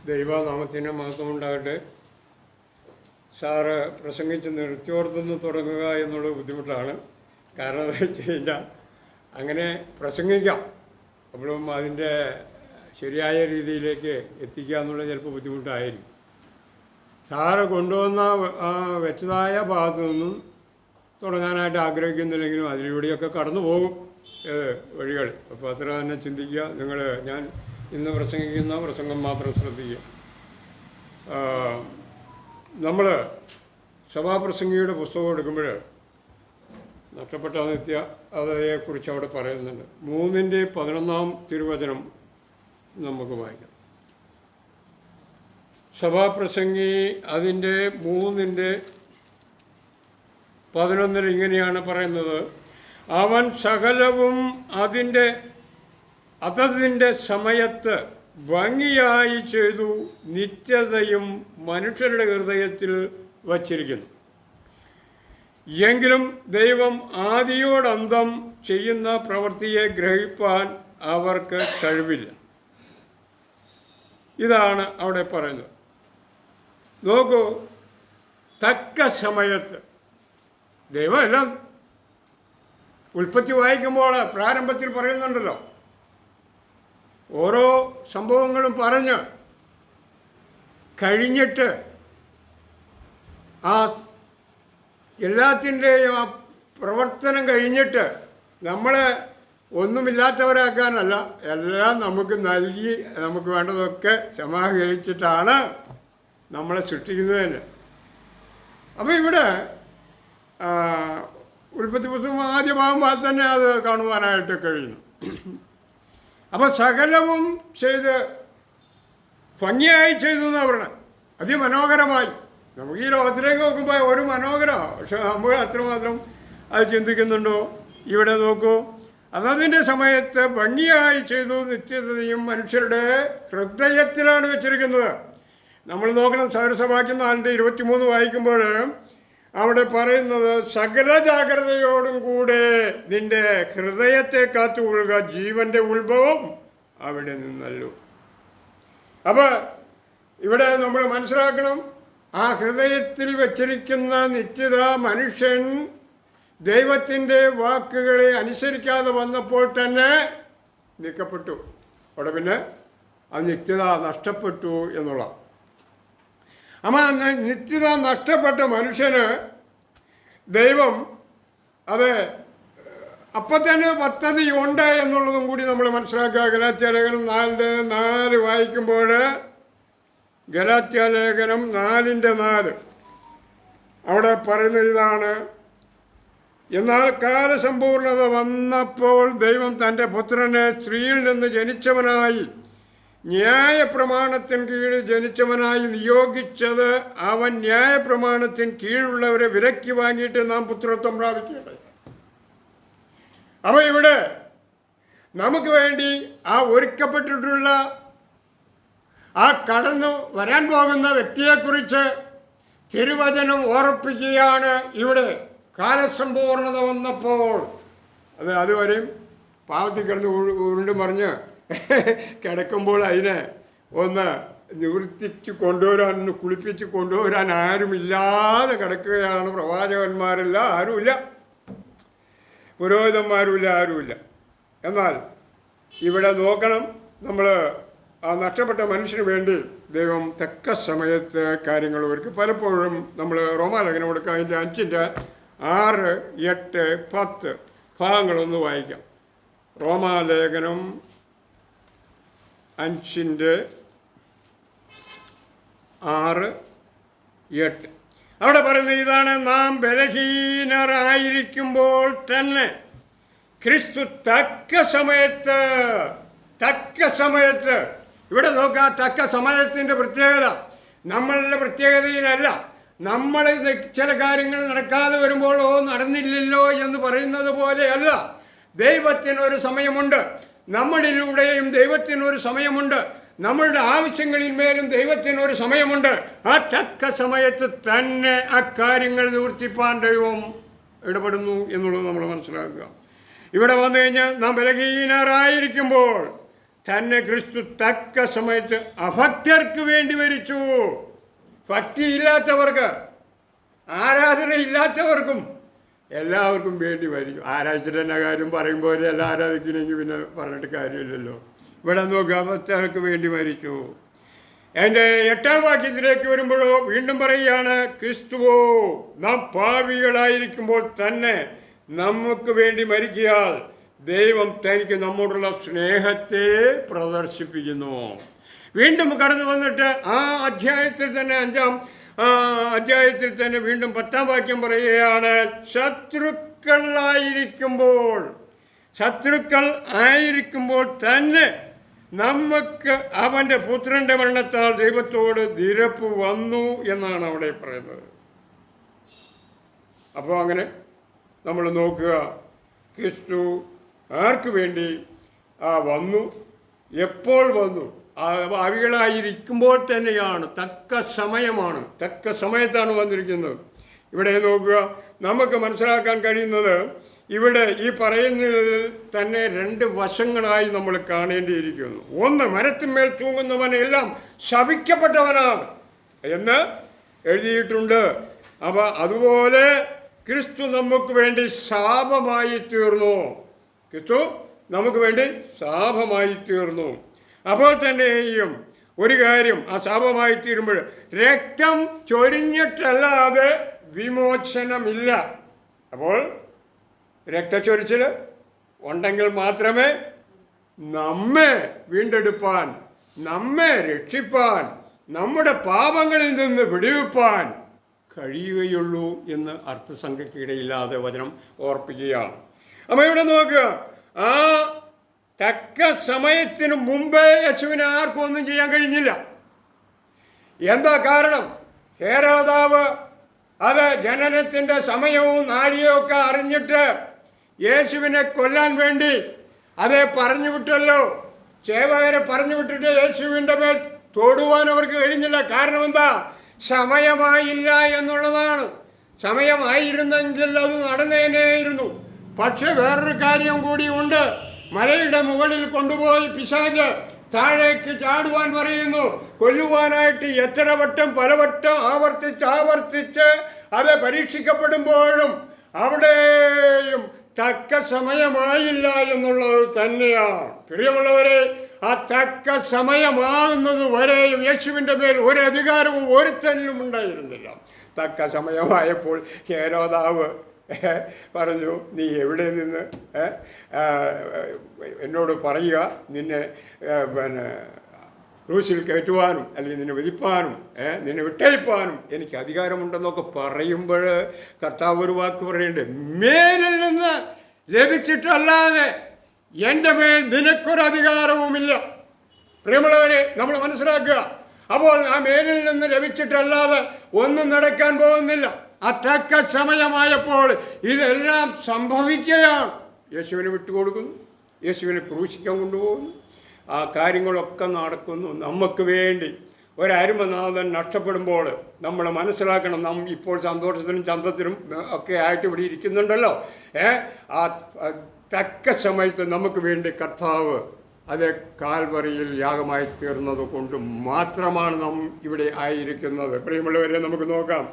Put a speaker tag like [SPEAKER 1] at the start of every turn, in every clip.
[SPEAKER 1] ദൈവനാമത്തിന് മഹത്വം ഉണ്ടാകട്ടെ. സാറ് പ്രസംഗിച്ച് നിർത്തിയോർത്തുനിന്ന് തുടങ്ങുക എന്നുള്ള ബുദ്ധിമുട്ടാണ്. കാരണം എന്താ വെച്ച് കഴിഞ്ഞാൽ അങ്ങനെ പ്രസംഗിക്കാം, അപ്പോഴും അതിൻ്റെ ശരിയായ രീതിയിലേക്ക് എത്തിക്കുക എന്നുള്ളത് ചിലപ്പോൾ ബുദ്ധിമുട്ടായിരിക്കും. സാറ് കൊണ്ടുവന്ന വെച്ചതായ ഭാഗത്തു നിന്നും തുടങ്ങാനായിട്ട് ആഗ്രഹിക്കുന്നില്ലെങ്കിലും അതിലൂടെയൊക്കെ കടന്നു പോകും വഴികൾ. അപ്പോൾ അത്ര തന്നെ ചിന്തിക്കുക. ഞാൻ ഇന്ന് പ്രസംഗിക്കുന്ന പ്രസംഗം മാത്രം ശ്രദ്ധിക്കുക. നമ്മൾ സഭാപ്രസംഗിയുടെ പുസ്തകം എടുക്കുമ്പോൾ നഷ്ടപ്പെട്ട അതേക്കുറിച്ച് അവിടെ പറയുന്നുണ്ട്. 3:11 തിരുവചനം നമുക്ക് വായിക്കാം. സഭാപ്രസംഗി അതിൻ്റെ 3:11 ഇങ്ങനെയാണ് പറയുന്നത്: അവൻ സകലവും അതതിൻ്റെ സമയത്ത് ഭംഗിയായി ചെയ്തു, നിത്യതയും മനുഷ്യരുടെ ഹൃദയത്തിൽ വച്ചിരിക്കുന്നു. എങ്കിലും ദൈവം ആദിയോടന്തം ചെയ്യുന്ന പ്രവൃത്തിയെ ഗ്രഹിപ്പാൻ അവർക്ക് കഴിവില്ല. ഇതാണ് അവിടെ പറയുന്നത്. നോക്കൂ, തക്ക സമയത്ത് ദൈവം എല്ലാം ഉൽപ്പത്തി വായിക്കുമ്പോൾ പ്രാരംഭത്തിൽ പറയുന്നുണ്ടല്ലോ, ഓരോ സംഭവങ്ങളും പറഞ്ഞ് കഴിഞ്ഞിട്ട് ആ എല്ലാത്തിൻ്റെയും ആ പ്രവർത്തനം കഴിഞ്ഞിട്ട് നമ്മളെ ഒന്നുമില്ലാത്തവരാക്കാനല്ല, എല്ലാം നമുക്ക് നൽകി നമുക്ക് വേണ്ടതൊക്കെ സമാഹരിച്ചിട്ടാണ് നമ്മളെ സൃഷ്ടിക്കുന്നതിന്. അപ്പോൾ ഇവിടെ ഉൽപ്പത്തി പുസ്തകം ആദ്യ ഭാഗം തന്നെ അത് കാണുവാനായിട്ട് കഴിയുന്നു. അപ്പോൾ സകലവും ചെയ്ത് ഭംഗിയായി ചെയ്തു എന്നാണ് പറയണത്. അതിമനോഹരമായി. നമുക്ക് ഈ ലോകത്തിലേക്ക് നോക്കുമ്പോൾ ഒരു മനോഹരമാണ്, പക്ഷെ നമ്മൾ അത്രമാത്രം അത് ചിന്തിക്കുന്നുണ്ടോ? ഇവിടെ നോക്കൂ, അതതിൻ്റെ സമയത്ത് ഭംഗിയായി ചെയ്തു, നിത്യതയും മനുഷ്യരുടെ ഹൃദയത്തിലാണ് വെച്ചിരിക്കുന്നത്. നമ്മൾ നോക്കണം, സദൃശവാക്യം 4:23 വായിക്കുമ്പോൾ അവിടെ പറയുന്നത്, സകല ജാഗ്രതയോടും കൂടെ നിന്റെ ഹൃദയത്തെ കാത്തുകൊള്ളുക, ജീവൻ്റെ ഉത്ഭവം അവിടെ നിന്നല്ലോ. അപ്പോൾ ഇവിടെ നമ്മൾ മനസ്സിലാക്കണം, ആ ഹൃദയത്തിൽ വച്ചിരിക്കുന്ന നിത്യത മനുഷ്യൻ ദൈവത്തിൻ്റെ വാക്കുകളെ അനുസരിക്കാതെ വന്നപ്പോൾ തന്നെ നീക്കപ്പെട്ടു. അവിടെ പിന്നെ ആ നിത്യത നഷ്ടപ്പെട്ടു എന്നുള്ള. അപ്പോൾ നിത്യത നഷ്ടപ്പെട്ട മനുഷ്യന് ദൈവം അത് അപ്പം തന്നെ പദ്ധതി ഉണ്ട് എന്നുള്ളതും കൂടി നമ്മൾ മനസ്സിലാക്കുക. ഗലാത്യലേഖനം 4:4 വായിക്കുമ്പോൾ, ഗലാത്യലേഖനം 4:4 അവിടെ പറയുന്ന ഇതാണ്: എന്നാൽ കാലസമ്പൂർണത വന്നപ്പോൾ ദൈവം തൻ്റെ പുത്രനെ സ്ത്രീയിൽ നിന്ന് ജനിച്ചവനായി, ന്യായപ്രമാണത്തിന് കീഴിൽ ജനിച്ചവനായി നിയോഗിച്ചത്, അവൻ ന്യായപ്രമാണത്തിന് കീഴുള്ളവരെ വിലക്കി വാങ്ങിയിട്ട് നാം പുത്രത്വം പ്രാപിക്കേണ്ടത്. അപ്പോൾ ഇവിടെ നമുക്ക് വേണ്ടി ആ ഒരുക്കപ്പെട്ടിട്ടുള്ള ആ കടന്നു വരാൻ പോകുന്ന വ്യക്തിയെക്കുറിച്ച് തിരുവചനം ഓർപ്പിക്കുകയാണ്. ഇവിടെ കാലസമ്പൂർണത വന്നപ്പോൾ, അതുവരെയും പാവത്തിൽ കിടന്ന് ഉരുണ്ട് മറിഞ്ഞ് കിടക്കുമ്പോൾ അതിനെ ഒന്ന് നിവൃത്തിച്ച് കൊണ്ടുവരാൻ, ഒന്ന് കുളിപ്പിച്ച് കൊണ്ടുവരാൻ ആരുമില്ലാതെ കിടക്കുകയാണ്. പ്രവാചകന്മാരല്ല, ആരുമില്ല, പുരോഹിതന്മാരുമില്ല, ആരുമില്ല. എന്നാൽ ഇവിടെ നോക്കണം, നമ്മൾ ആ നഷ്ടപ്പെട്ട മനുഷ്യന് വേണ്ടി ദൈവം തക്ക സമയത്ത് കാര്യങ്ങൾ ഒരുക്കും. പലപ്പോഴും നമ്മൾ റോമാലേഖനം കൊടുക്കുക, അതിൻ്റെ 5:6, 8, 10 ഭാഗങ്ങളൊന്ന് വായിക്കാം. റോമാലേഖനം 5:6, 8 അവിടെ പറയുന്നത് ഇതാണ്: നാം ബലഹീനരായിരിക്കുമ്പോൾ തന്നെ ക്രിസ്തു തക്ക സമയത്ത് ഇവിടെ നോക്കുക, തക്ക സമയത്തിൻ്റെ പ്രത്യേകത നമ്മളുടെ പ്രത്യേകതയിലല്ല. നമ്മൾ ചില കാര്യങ്ങൾ നടക്കാതെ വരുമ്പോൾ നടന്നില്ലല്ലോ എന്ന് പറയുന്നത് പോലെയല്ല. ദൈവത്തിനൊരു സമയമുണ്ട്, നമ്മളിലൂടെയും ദൈവത്തിനൊരു സമയമുണ്ട്, നമ്മളുടെ ആവശ്യങ്ങളിന്മേലും ദൈവത്തിനൊരു സമയമുണ്ട്. ആ തക്ക സമയത്ത് തന്നെ ആ കാര്യങ്ങൾ നിവർത്തിപ്പാൻ ദൈവം ഇടപെടുന്നു എന്നുള്ളത് നമ്മൾ മനസ്സിലാക്കുക. ഇവിടെ വന്നു കഴിഞ്ഞാൽ നാം ബലഹീനരായിരിക്കുമ്പോൾ തന്നെ ക്രിസ്തു തക്ക സമയത്ത് അഭക്തർക്ക് വേണ്ടി മരിച്ചു. ഭക്തിയില്ലാത്തവർക്ക്, ആരാധന ഇല്ലാത്തവർക്കും എല്ലാവർക്കും വേണ്ടി മരിച്ചു. ആരാധിച്ചിട്ട് തന്നെ കാര്യം പറയുമ്പോൾ എല്ലാം ആരാധിക്കണമെങ്കിൽ പിന്നെ പറഞ്ഞിട്ട് കാര്യമില്ലല്ലോ. ഇവിടെ നോക്കുക, അഭക്തർക്ക് വേണ്ടി മരിച്ചു. എൻ്റെ 8-ാം വാക്യത്തിലേക്ക് വരുമ്പോഴോ വീണ്ടും പറയുകയാണ്, ക്രിസ്തുവോ നാം പാപികളായിരിക്കുമ്പോൾ തന്നെ നമുക്ക് വേണ്ടി മരിക്കയാൽ ദൈവം തനിക്ക് നമ്മോടുള്ള സ്നേഹത്തെ പ്രദർശിപ്പിക്കുന്നു. വീണ്ടും കടന്നു വന്നിട്ട് ആ അധ്യായത്തിൽ തന്നെ 5-ാം അധ്യായത്തിൽ തന്നെ വീണ്ടും 10-ാം വാക്യം പറയുകയാണ്, ശത്രുക്കൾ ആയിരിക്കുമ്പോൾ തന്നെ നമുക്ക് അവൻ്റെ പുത്രൻ്റെ മരണത്താൽ ദൈവത്തോട് നിരപ്പ് വന്നു എന്നാണ് അവിടെ പറയുന്നത്. അപ്പോൾ അങ്ങനെ നമ്മൾ നോക്കുക, ക്രിസ്തു ആർക്ക് വേണ്ടി വന്നു, എപ്പോൾ വന്നു? ഭാവികളായിരിക്കുമ്പോൾ തന്നെയാണ്, തക്ക സമയത്താണ് വന്നിരിക്കുന്നത്. ഇവിടെ നോക്കുക, നമുക്ക് മനസ്സിലാക്കാൻ കഴിയുന്നത് ഇവിടെ ഈ പറയുന്നതിൽ തന്നെ 2 വശങ്ങളായി നമ്മൾ കാണേണ്ടിയിരിക്കുന്നു. ഒന്ന്, മരത്തിന്മേൽ തൂങ്ങുന്നവനെല്ലാം ശപിക്കപ്പെട്ടവനാണ് എന്ന് എഴുതിയിട്ടുണ്ട്. അപ്പോൾ അതുപോലെ ക്രിസ്തു നമുക്ക് വേണ്ടി ശാപമായി തീർന്നു. അപ്പോൾ തന്നെയും ഒരു കാര്യം, ആ ശാപമായി തീരുമ്പോൾ രക്തം ചൊരിഞ്ഞിട്ടല്ലാതെ വിമോചനമില്ല. അപ്പോൾ രക്തച്ചൊരിച്ചിൽ ഉണ്ടെങ്കിൽ മാത്രമേ നമ്മെ വീണ്ടെടുപ്പാൻ, നമ്മെ രക്ഷിപ്പാൻ, നമ്മുടെ പാപങ്ങളിൽ നിന്ന് വിടുവിപ്പാൻ കഴിയുകയുള്ളൂ എന്ന് അർത്ഥസംഖ്യക്കിടയില്ലാതെ വചനം ഓർപ്പിക്കുകയാണ്. അപ്പോൾ ഇവിടെ നോക്കുക, ആ തക്ക സമയത്തിന് മുമ്പേ യേശുവിനെ ആർക്കും ഒന്നും ചെയ്യാൻ കഴിഞ്ഞില്ല. എന്താ കാരണം? ഹേരോദാവ് അത് ജനനത്തിൻ്റെ സമയവും നാഴികയും ഒക്കെ അറിഞ്ഞിട്ട് യേശുവിനെ കൊല്ലാൻ വേണ്ടി അതേ പറഞ്ഞു വിട്ടല്ലോ. സേവകരെ പറഞ്ഞു വിട്ടിട്ട് യേശുവിൻ്റെ മേൽ തൊടുവാൻ അവർക്ക് കഴിഞ്ഞില്ല. കാരണം എന്താ? സമയമായില്ല എന്നുള്ളതാണ്. സമയമായിരുന്നെങ്കിൽ അത് നടന്നേനേയിരുന്നു. പക്ഷെ വേറൊരു കാര്യം കൂടി ഉണ്ട്. മലയുടെ മുകളിൽ കൊണ്ടുപോയി പിശാച് താഴേക്ക് ചാടുവാൻ പറയുന്നു. കൊല്ലുവാനായിട്ട് എത്ര വട്ടം പലവട്ടം ആവർത്തിച്ച് അത് പരീക്ഷിക്കപ്പെടുമ്പോഴും അവിടെയും തക്ക സമയമായില്ല എന്നുള്ളത് തന്നെയാണ്. പ്രിയമുള്ളവരെ, ആ തക്ക സമയമാകുന്നത് വരെയും യേശുവിൻ്റെ മേൽ ഒരു അധികാരവും ഒരുത്തനിലും ഉണ്ടായിരുന്നില്ല. തക്ക സമയമായപ്പോൾ ഹേരോദാവ് പറഞ്ഞു, നീ എവിടെ നിന്ന് എന്നോട് പറയുക, നിന്നെ ക്രൂശിൽ കയറ്റുവാനും അല്ലെങ്കിൽ നിന്നെ വിധിപ്പാനും നിന്നെ വിട്ടയപ്പാനും എനിക്ക് അധികാരമുണ്ടെന്നൊക്കെ പറയുമ്പോൾ കർത്താവ് ഒരു വാക്ക് പറയുന്നുണ്ട്, മേലിൽ നിന്ന് ലഭിച്ചിട്ടല്ലാതെ എൻ്റെ മേൽ നിനക്കൊരധികാരവുമില്ല. പ്രിയമുള്ളവരെ, നമ്മൾ മനസ്സിലാക്കുക. അപ്പോൾ ആ മേലിൽ നിന്ന് ലഭിച്ചിട്ടല്ലാതെ ഒന്നും നടക്കാൻ പോകുന്നില്ല. ആ തക്ക സമയമായപ്പോൾ ഇതെല്ലാം സംഭവിക്കുകയാണ്. യേശുവിനെ വിട്ടുകൊടുക്കുന്നു, യേശുവിനെ ക്രൂശിക്കാൻ കൊണ്ടുപോകുന്നു, ആ കാര്യങ്ങളൊക്കെ നടക്കുന്നു നമുക്ക് വേണ്ടി. ഒരരുമനാഥൻ നഷ്ടപ്പെടുമ്പോൾ നമ്മൾ മനസ്സിലാക്കണം, നാം ഇപ്പോൾ സന്തോഷത്തിനും ചന്തത്തിനും ഒക്കെ ആയിട്ട് ഇവിടെ ഇരിക്കുന്നുണ്ടല്ലോ. ആ തക്ക സമയത്ത് നമുക്ക് വേണ്ടി കർത്താവ് അത് കാൽവറിയിൽ യാഗമായി തീർന്നത് കൊണ്ട് മാത്രമാണ് നാം ഇവിടെ ആയിരിക്കുന്നത്. പ്രിയമുള്ളവരെ, നമുക്ക് നോക്കാം.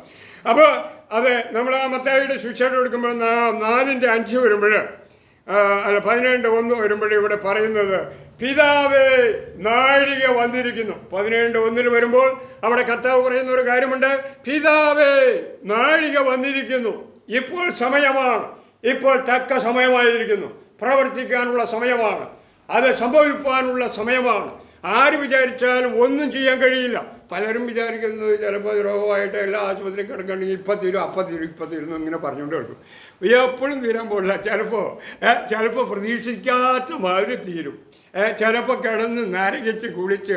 [SPEAKER 1] അപ്പോൾ അത് നമ്മൾ ആ മത്തായിയുടെ സുവിശേഷം എടുക്കുമ്പോൾ 4:5 വരുമ്പോൾ 12:1 വരുമ്പോൾ ഇവിടെ പറയുന്നത്, പിതാവേ നാഴിക വന്നിരിക്കുന്നു. 12:1 വരുമ്പോൾ അവിടെ കർത്താവ് പറയുന്ന ഒരു കാര്യമുണ്ട്, പിതാവേ നാഴിക വന്നിരിക്കുന്നു. ഇപ്പോൾ സമയമാണ്, ഇപ്പോൾ തക്ക സമയമായിരിക്കുന്നു, പ്രവർത്തിക്കാനുള്ള സമയമാണ്, അത് സംഭവിക്കാനുള്ള സമയമാണ്. ആര് വിചാരിച്ചാലും ഒന്നും ചെയ്യാൻ കഴിയില്ല. പലരും വിചാരിക്കുന്നത് ചിലപ്പോൾ രോഗമായിട്ട് എല്ലാ ആശുപത്രിയിൽ കിടക്കണമെങ്കിൽ ഇപ്പം തീരും ഇങ്ങനെ പറഞ്ഞുകൊണ്ട് കിടക്കും. എപ്പോഴും തീരാൻ പോകില്ല. ചിലപ്പോൾ പ്രതീക്ഷിക്കാത്ത മാതിരി തീരും. ചിലപ്പോൾ കിടന്ന് നരകിച്ച് കുളിച്ച്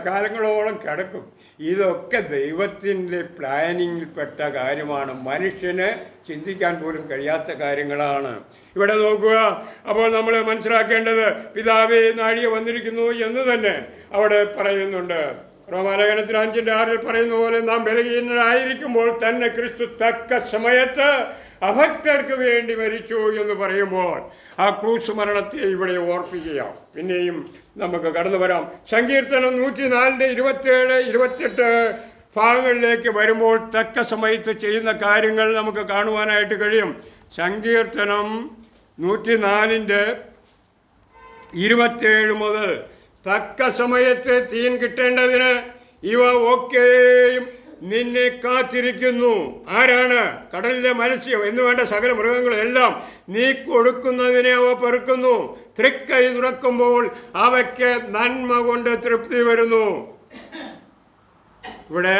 [SPEAKER 1] കാലങ്ങളോളം കിടക്കും. ഇതൊക്കെ ദൈവത്തിൻ്റെ പ്ലാനിങ്ങിൽപ്പെട്ട കാര്യമാണ്. മനുഷ്യന് ചിന്തിക്കാൻ പോലും കഴിയാത്ത കാര്യങ്ങളാണ്. ഇവിടെ നോക്കുക. അപ്പോൾ നമ്മൾ മനസ്സിലാക്കേണ്ടത്, പിതാവേ നാഴിക വന്നിരിക്കുന്നു എന്ന് തന്നെ അവിടെ പറയുന്നുണ്ട്. റോമാലേഖനത്തിൽ 5:6 പറയുന്ന പോലെ, നാം ബലഹീനരായിരിക്കുമ്പോൾ തന്നെ ക്രിസ്തു തക്ക സമയത്ത് അഭക്തർക്ക് വേണ്ടി മരിച്ചു എന്ന് പറയുമ്പോൾ ആ ക്രൂശ് മരണത്തെ ഇവിടെ ഓർപ്പിക്കുക. പിന്നെയും നമുക്ക് കടന്നു വരാം. സങ്കീർത്തനം 104 27 28 ഭാഗങ്ങളിലേക്ക് വരുമ്പോൾ തക്ക സമയത്ത് ചെയ്യുന്ന കാര്യങ്ങൾ നമുക്ക് കാണുവാനായിട്ട് കഴിയും. സങ്കീർത്തനം 104 27 മുതൽ തക്ക സമയത്ത് തീൻ കിട്ടേണ്ടതിന് ഇവ ഒക്കെയും നിന്നെ കാത്തിരിക്കുന്നു. ആരാണ്? കടലിലെ മത്സ്യം എന്ന് വേണ്ട സകല മൃഗങ്ങളെല്ലാം നീ കൊടുക്കുന്നതിനെ അവ പെറുക്കുന്നു. തൃക്കൈ തുറക്കുമ്പോൾ അവയ്ക്ക് നന്മ കൊണ്ട് തൃപ്തി വരുന്നു. ഇവിടെ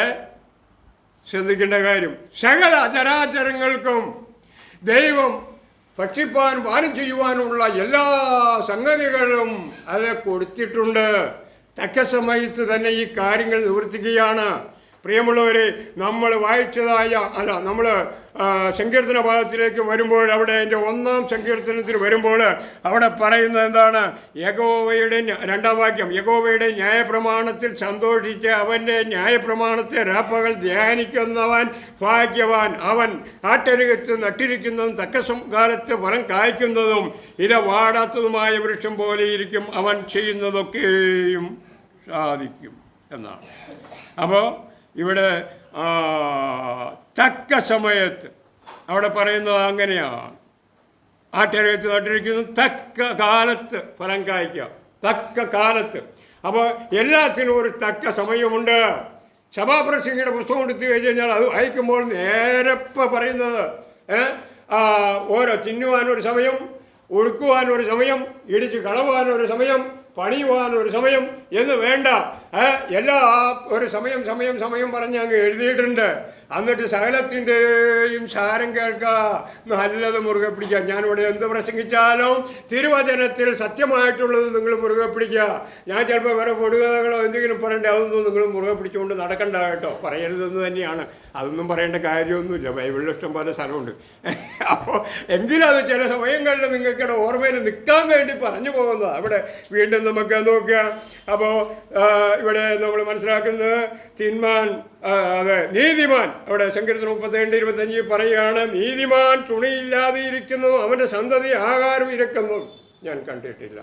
[SPEAKER 1] ശ്രദ്ധിക്കേണ്ട കാര്യം, സകല ചരാചരങ്ങൾക്കും ദൈവം ഭക്ഷിപ്പാൻ പാനം ചെയ്യുവാനുള്ള എല്ലാ സംഗതികളും അത് കൊടുത്തിട്ടുണ്ട്. തക്ക സമയത്ത് തന്നെ ഈ കാര്യങ്ങൾ നിവർത്തിക്കുകയാണ്. പ്രിയമുള്ളവരെ, നമ്മൾ വായിച്ചതായ നമ്മൾ സങ്കീർത്തന ഭാഗത്തിലേക്ക് വരുമ്പോൾ, അവിടെ എൻ്റെ 1-ാം സങ്കീർത്തനത്തിൽ വരുമ്പോൾ അവിടെ പറയുന്നത് എന്താണ്? യഹോവയുടെ 2-ാം വാക്യം, യഹോവയുടെ ന്യായപ്രമാണത്തിൽ സന്തോഷിച്ച് അവൻ്റെ ന്യായപ്രമാണത്തെ രാപ്പകൽ ധ്യാനിക്കുന്നവൻ ഭാഗ്യവാൻ. അവൻ കാട്ടരുകത്ത് നട്ടിരിക്കുന്നതും തക്ക കാലത്ത് ഫലം കായ്ക്കുന്നതും ഇല വാടാത്തതുമായ വൃക്ഷം പോലെ ഇരിക്കും. അവൻ ചെയ്യുന്നതൊക്കെയും സാധിക്കും എന്നാണ്. അപ്പോൾ ഇവിടെ തക്ക സമയത്ത് അവിടെ പറയുന്നത് അങ്ങനെയാണ്. ആട്ടരകത്ത് നട്ടിരിക്കുന്നത് തക്ക കാലത്ത് ഫലം കായ്ക്കുക, തക്ക കാലത്ത്. അപ്പോൾ എല്ലാത്തിനും ഒരു തക്ക സമയമുണ്ട്. സഭാപ്രസംഗിയുടെ പുസ്തകം എടുത്തു കഴിഞ്ഞാൽ അത് വായിക്കുമ്പോൾ നേരപ്പ പറയുന്നത് ഓരോ തിന്നുവാനൊരു സമയം, ഒഴുക്കുവാനൊരു സമയം, ഇടിച്ച് കളവാനൊരു സമയം, പണിയുവാനൊരു സമയം എന്ന് വേണ്ട, എല്ലാ ഒരു സമയം സമയം സമയം പറഞ്ഞ് അങ്ങ് എഴുതിയിട്ടുണ്ട്. എന്നിട്ട് സകലത്തിൻ്റെയും സാരം കേൾക്കുക, നല്ലത് മുറുകെ പിടിക്കുക. ഞാനിവിടെ എന്ത് പ്രസംഗിച്ചാലും തിരുവചനത്തിൽ സത്യമായിട്ടുള്ളത് നിങ്ങൾ മുറുകെ പിടിക്കുക. ഞാൻ ചിലപ്പോൾ വേറെ പൊടുകഥകളോ എന്തെങ്കിലും പറയണ്ടേ, അതൊന്നും നിങ്ങൾ മുറുകെ പിടിച്ചുകൊണ്ട് നടക്കണ്ട കേട്ടോ. പറയരുതെന്ന് തന്നെയാണ്. അതൊന്നും പറയേണ്ട കാര്യമൊന്നുമില്ല, ബൈബിളിൽ ഇഷ്ടം പോലെ സ്ഥലമുണ്ട്. അപ്പോൾ എങ്കിലും അത് ചില സമയങ്ങളിൽ നിങ്ങൾക്കിടെ ഓർമ്മയിൽ നിൽക്കാൻ വേണ്ടി പറഞ്ഞു പോകുന്നത്. അവിടെ വീണ്ടും നമുക്ക് നോക്കുക. അപ്പോൾ ഇവിടെ നമ്മൾ മനസ്സിലാക്കുന്നത് തിന്മാൻ, അതെ നീതിമാൻ, അവിടെ സങ്കീർത്തനം 32 25 പറയുകയാണ്, നീതിമാൻ തുണിയില്ലാതെ ഇരിക്കുന്നു, അവൻ്റെ സന്തതി ആഹാരം ഇരക്കുന്നു ഞാൻ കണ്ടിട്ടില്ല.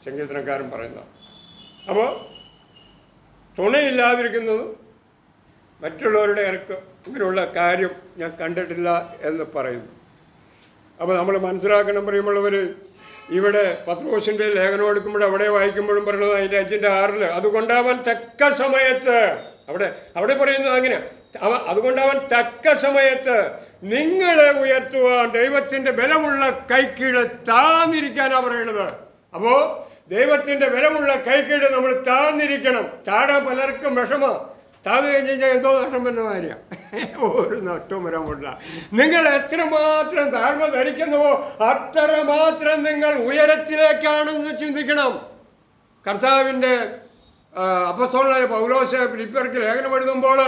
[SPEAKER 1] സങ്കീർത്തനക്കാരൻ പറയുന്ന. അപ്പോൾ തുണയില്ലാതിരിക്കുന്നത് മറ്റുള്ളവരുടെ ഇറക്ക് ഇങ്ങനെയുള്ള കാര്യം ഞാൻ കണ്ടിട്ടില്ല എന്ന് പറയുന്നു. അപ്പോൾ നമ്മൾ മനസ്സിലാക്കണം പ്രിയമുള്ളവർ, ഇവിടെ പത്രോസിൻ്റെ ലേഖനം എടുക്കുമ്പോൾ അവിടെ വായിക്കുമ്പോഴും പറയുന്നത് അതിൻ്റെ 5:6 അതുകൊണ്ട് അവൻ തക്ക സമയത്ത്, അവിടെ പറയുന്നത് അങ്ങനെ, അതുകൊണ്ട് അവൻ തക്ക സമയത്ത് നിങ്ങളെ ഉയർത്തുവാൻ ദൈവത്തിൻ്റെ ബലമുള്ള കൈക്കീഴ് താന്നിരിക്കാനാണ് പറയണത്. അപ്പോൾ ദൈവത്തിൻ്റെ ബലമുള്ള കൈക്കീഴ് നമ്മൾ താന്നിരിക്കണം. ചാടാൻ പലർക്കും വിഷമം. താന്ന് കഴിഞ്ഞ് കഴിഞ്ഞാൽ എന്തോ നഷ്ടം വരുന്ന കാര്യമാണ്, ഒരു നഷ്ടവും വരാൻ പറ്റില്ല. നിങ്ങൾ എത്രമാത്രം താഴ്മ ധരിക്കുന്നുവോ അത്രമാത്രം നിങ്ങൾ ഉയരത്തിലേക്കാണെന്ന് ചിന്തിക്കണം. കർത്താവിൻ്റെ അപ്പസ്തലനായ പൗലോസ് ഫിലിപ്പിയർക്ക് ലേഖനം എഴുതുമ്പോൾ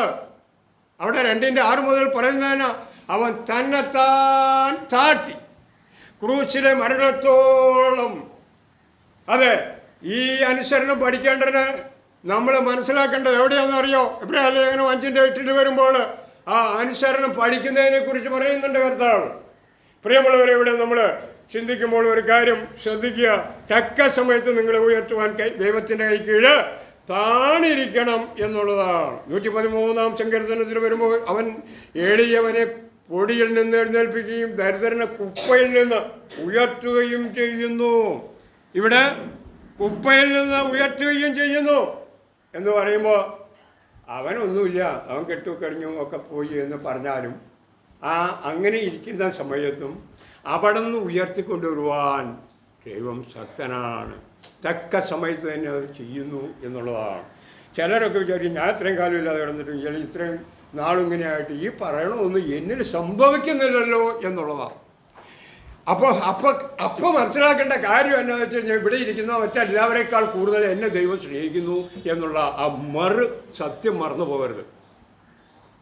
[SPEAKER 1] അവിടെ 2:6 മുതൽ പറയുന്നതിന് അവൻ തന്നെത്താൻ താഴ്ത്തി ക്രൂശിലെ മരണത്തോളം. അതെ, ഈ അനുസരണം പഠിക്കേണ്ടതിന് നമ്മൾ മനസ്സിലാക്കേണ്ടത് എവിടെയാണെന്നറിയോ? എബ്രായ ലേഖനം 5:8 വരുമ്പോൾ ആ അനുസരണം പഠിക്കുന്നതിനെ കുറിച്ച് പറയുന്നുണ്ട് കർത്താവ്. പ്രിയമുള്ളവരെ, ഇവിടെ നമ്മൾ ചിന്തിക്കുമ്പോൾ ഒരു കാര്യം ശ്രദ്ധിക്കുക. തക്ക സമയത്ത് നിങ്ങളെ ഉയർത്തുവാൻ ദൈവത്തിൻ്റെ കൈ കീഴ് താണിരിക്കണം എന്നുള്ളതാണ്. 113-ാം സങ്കീർത്തനത്തിൽ വരുമ്പോൾ അവൻ എളിയവനെ പൊടിയിൽ നിന്ന് എഴുന്നേൽപ്പിക്കുകയും ദരിദ്രനെ കുപ്പയിൽ നിന്ന് ഉയർത്തുകയും ചെയ്യുന്നു. ഇവിടെ കുപ്പയിൽ നിന്ന് ഉയർത്തുകയും ചെയ്യുന്നു എന്ന് പറയുമ്പോൾ അവനൊന്നുമില്ല, അവൻ കെട്ടുകഴിഞ്ഞു ഒക്കെ പോയി എന്ന് പറഞ്ഞാലും അങ്ങനെ ഇരിക്കുന്ന സമയത്തും അവിടെ നിന്ന് ഉയർത്തിക്കൊണ്ടുവരുവാൻ ദൈവം ശക്തനാണ്. തക്ക സമയത്ത് തന്നെ അത് ചെയ്യുന്നു എന്നുള്ളതാണ്. ചിലരൊക്കെ വിചാരിക്കും ഞാൻ ഇത്രയും കാലമില്ലാതെ കിടന്നിട്ടും ഇത്രയും നാളിങ്ങനെയായിട്ട് ഈ പറയണമൊന്നും എന്നിൽ സംഭവിക്കുന്നില്ലല്ലോ എന്നുള്ളതാണ്. അപ്പോൾ മനസ്സിലാക്കേണ്ട കാര്യം എന്താണെന്ന് വെച്ച് കഴിഞ്ഞാൽ ഇവിടെ ഇരിക്കുന്ന മറ്റെല്ലാവരേക്കാൾ കൂടുതൽ എന്നെ ദൈവം സ്നേഹിക്കുന്നു എന്നുള്ള ആ സത്യം മറന്നു പോകരുത്.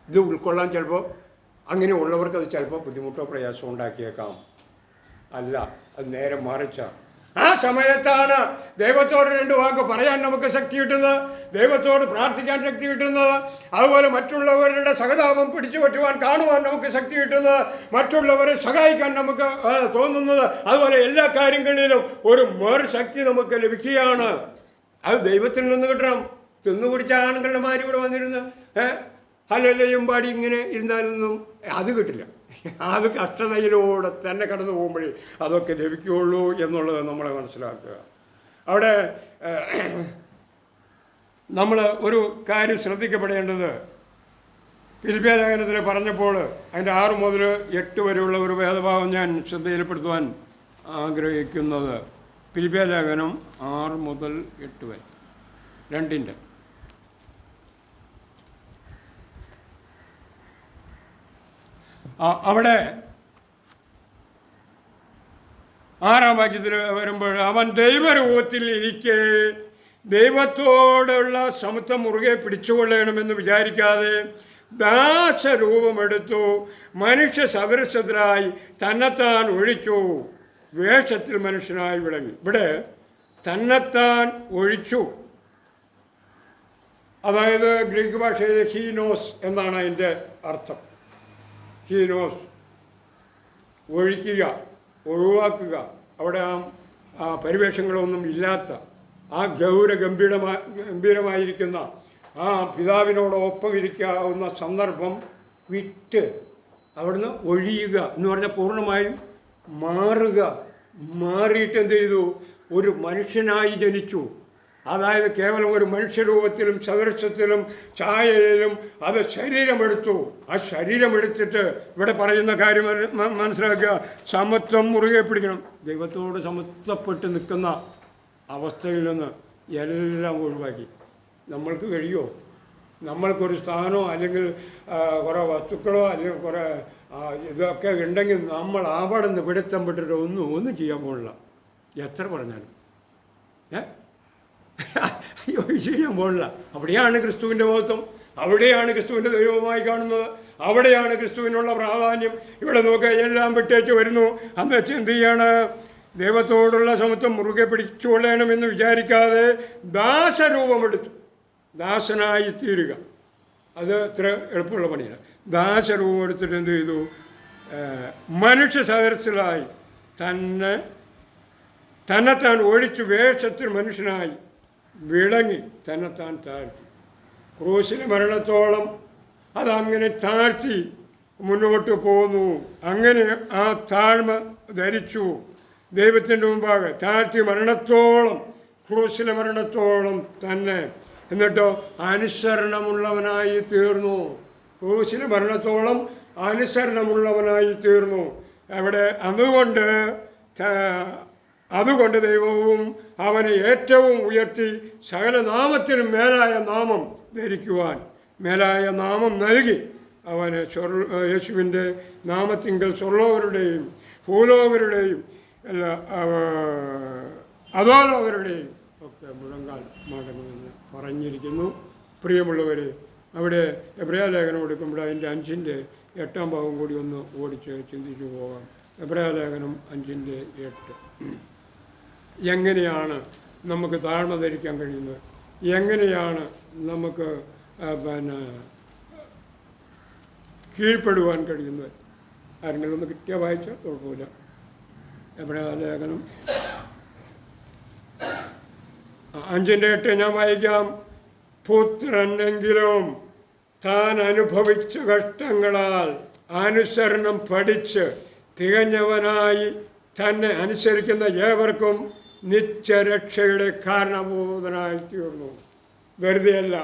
[SPEAKER 1] ഇത് ഉൾക്കൊള്ളാൻ ചിലപ്പോൾ അങ്ങനെയുള്ളവർക്ക് അത് ചിലപ്പോൾ ബുദ്ധിമുട്ടോ പ്രയാസമോ ഉണ്ടാക്കിയേക്കാം. അല്ല, അത് നേരെ മറിച്ചാണ്. ആ സമയത്താണ് ദൈവത്തോട് 2 വാക്ക് പറയാൻ നമുക്ക് ശക്തി കിട്ടുന്നത്, ദൈവത്തോട് പ്രാർത്ഥിക്കാൻ ശക്തി കിട്ടുന്നത്, അതുപോലെ മറ്റുള്ളവരുടെ സഹതാപം പിടിച്ചു പറ്റുവാൻ കാണുവാൻ നമുക്ക് ശക്തി കിട്ടുന്നത്, മറ്റുള്ളവരെ സഹായിക്കാൻ നമുക്ക് തോന്നുന്നത്, അതുപോലെ എല്ലാ കാര്യങ്ങളിലും ഒരു ശക്തി നമുക്ക് ലഭിക്കുകയാണ്. അത് ദൈവത്തിൽ നിന്ന് കിട്ടണം. തിന്നുകുടിച്ച ആണുങ്ങളുടെ മാതിരി ഇവിടെ വന്നിരുന്ന് ഹല്ലേലൂയ പാടി ഇങ്ങനെ ഇരുന്നാലൊന്നും അത് കിട്ടില്ല. അത് കഷ്ടതയിലൂടെ തന്നെ കടന്നു പോകുമ്പോഴേ അതൊക്കെ ലഭിക്കുകയുള്ളൂ എന്നുള്ളത് നമ്മളെ മനസ്സിലാക്കുക. അവിടെ നമ്മൾ ഒരു കാര്യം ശ്രദ്ധിക്കപ്പെടേണ്ടത്, ഫിലിപ്പിയ ലേഖനത്തിൽ പറഞ്ഞപ്പോൾ അതിൻ്റെ 6 മുതൽ 8 വരെയുള്ള ഒരു വേദഭാഗം ഞാൻ ശ്രദ്ധയിൽപ്പെടുത്തുവാൻ ആഗ്രഹിക്കുന്നത്. ഫിലിപ്പിയ ലേഖനം 6 മുതൽ 8 വരെ, 2-ൻ്റെ അവിടെ 6-ാം വാക്യത്തിൽ വരുമ്പോൾ, അവൻ ദൈവരൂപത്തിൽ ഇരിക്കെ ദൈവത്തോടുള്ള സമത്വം മുറുകെ പിടിച്ചുകൊള്ളണമെന്ന് വിചാരിക്കാതെ ദാസരൂപമെടുത്തു, മനുഷ്യ സദൃശത്തിലായി തന്നെത്താൻ ഒഴിച്ചു, വേഷത്തിൽ മനുഷ്യനായി വിളങ്ങി. ഇവിടെ തന്നെത്താൻ ഒഴിച്ചു, അതായത് ഗ്രീക്ക് ഭാഷയിൽ ഹീനോസ് എന്നാണ് അതിൻ്റെ അർത്ഥം. ഹീനോസ്, ഒഴിക്കുക, ഒഴിവാക്കുക. അവിടെ ആ പരിവേഷങ്ങളൊന്നും ഇല്ലാത്ത ആ ഗംഭീരമായിരിക്കുന്ന ആ പിതാവിനോടൊപ്പം ഇരിക്കാവുന്ന സന്ദർഭം വിട്ട് അവിടുന്ന് ഒഴിയുക എന്ന് പറഞ്ഞാൽ പൂർണ്ണമായും മാറുക. മാറിയിട്ട് എന്ത് ചെയ്തു? ഒരു മനുഷ്യനായി ജനിച്ചു. അതായത് കേവലം ഒരു മനുഷ്യരൂപത്തിലും സദൃശത്തിലും ഛായയിലും അത് ശരീരമെടുത്തു. ആ ശരീരമെടുത്തിട്ട് ഇവിടെ പറയുന്ന കാര്യം മനസ്സിലാക്കുക, സമത്വം മുറുകെ പിടിക്കണം. ദൈവത്തോട് സമത്വപ്പെട്ട് നിൽക്കുന്ന അവസ്ഥയിൽ നിന്ന് എല്ലാം ഒഴിവാക്കി. നമ്മൾക്ക് കഴിയുമോ? നമ്മൾക്കൊരു സ്ഥാനമോ അല്ലെങ്കിൽ കുറേ വസ്തുക്കളോ അല്ലെങ്കിൽ കുറേ ഇതൊക്കെ ഉണ്ടെങ്കിൽ നമ്മൾ അവിടെ നിന്ന് പിടുത്തം പെട്ടിട്ട് ഒന്നും ചെയ്യാൻ പോകില്ല. എത്ര പറഞ്ഞാലും ചെയ്യാൻ പോകില്ല. അവിടെയാണ് ക്രിസ്തുവിൻ്റെ മഹത്വം, അവിടെയാണ് ക്രിസ്തുവിൻ്റെ ദൈവമായി കാണുന്നത്, അവിടെയാണ് ക്രിസ്തുവിനുള്ള പ്രാധാന്യം. ഇവിടെ നോക്കുക, എല്ലാം വിട്ടേച്ച് വരുന്നു. അന്ന് വെച്ച് എന്ത് ചെയ്യാണ്? ദൈവത്തോടുള്ള സമത്വം മുറുകെ പിടിച്ചുകൊള്ളണമെന്ന് വിചാരിക്കാതെ ദാസരൂപമെടുത്തു. ദാസനായി തീരുക, അത് ഇത്ര എളുപ്പമുള്ള പണിയാണ്. ദാസരൂപം എടുത്തിട്ട് എന്ത് ചെയ്തു? മനുഷ്യ സദൃശത്തിലായി തന്നെത്താൻ ഒഴിച്ചു, വേഷത്തിൽ മനുഷ്യനായി വിളങ്ങി തന്നെത്താൻ താഴ്ത്തി. ക്രൂശിലെ മരണത്തോളം അതങ്ങനെ താഴ്ത്തി മുന്നോട്ട് പോന്നു. അങ്ങനെ ആ താഴ്മ ധരിച്ചു. ദൈവത്തിൻ്റെ മുമ്പാകെ താഴ്ത്തി മരണത്തോളം, ക്രൂശിലെ മരണത്തോളം തന്നെ. എന്നിട്ടോ അനുസരണമുള്ളവനായി തീർന്നു. ക്രൂശിലെ മരണത്തോളം അനുസരണമുള്ളവനായി തീർന്നു. അവിടെ അതുകൊണ്ട് ദൈവവും അവനെ ഏറ്റവും ഉയർത്തി സകല നാമത്തിനും മേലായ നാമം ധരിക്കുവാൻ മേലായ നാമം നൽകി. അവന് യേശുവിൻ്റെ നാമത്തിങ്കൽ സ്വർലോകരുടെയും ഭൂലോകരുടെയും അധോലോകരുടെയും ഒക്കെ മുഴങ്കാൽ മടങ്ങുമെന്ന് പറഞ്ഞിരിക്കുന്നു. പ്രിയമുള്ളവരെ, അവിടെ എബ്രായ ലേഖനം എടുക്കുമ്പോൾ അതിൻ്റെ 5-ന്റെ 8-ാം ഭാഗം കൂടി ഒന്ന് ഓടിച്ച് ചിന്തിച്ചു പോകാം. എബ്രായ ലേഖനം 5-ന്റെ 8. എങ്ങനെയാണ് നമുക്ക് താഴ്മ ധരിക്കാൻ കഴിയുന്നത്? എങ്ങനെയാണ് നമുക്ക് കീഴ്പ്പെടുവാൻ കഴിയുന്നത്? ആരെങ്കിലും ഒന്ന് കിട്ടിയാൽ വായിച്ചാൽ കുഴപ്പമില്ല. എബ്രായ ലേഖനം 5-ന്റെ 8 ഞാൻ വായിക്കാം. പുത്രനെങ്കിലും താൻ അനുഭവിച്ച കഷ്ടങ്ങളാൽ അനുസരണം പഠിച്ച് തികഞ്ഞവനായി തന്നെ അനുസരിക്കുന്ന ഏവർക്കും നിത്യരക്ഷയുടെ കാരണഭൂതനായി തീർന്നു. വെറുതെയല്ല,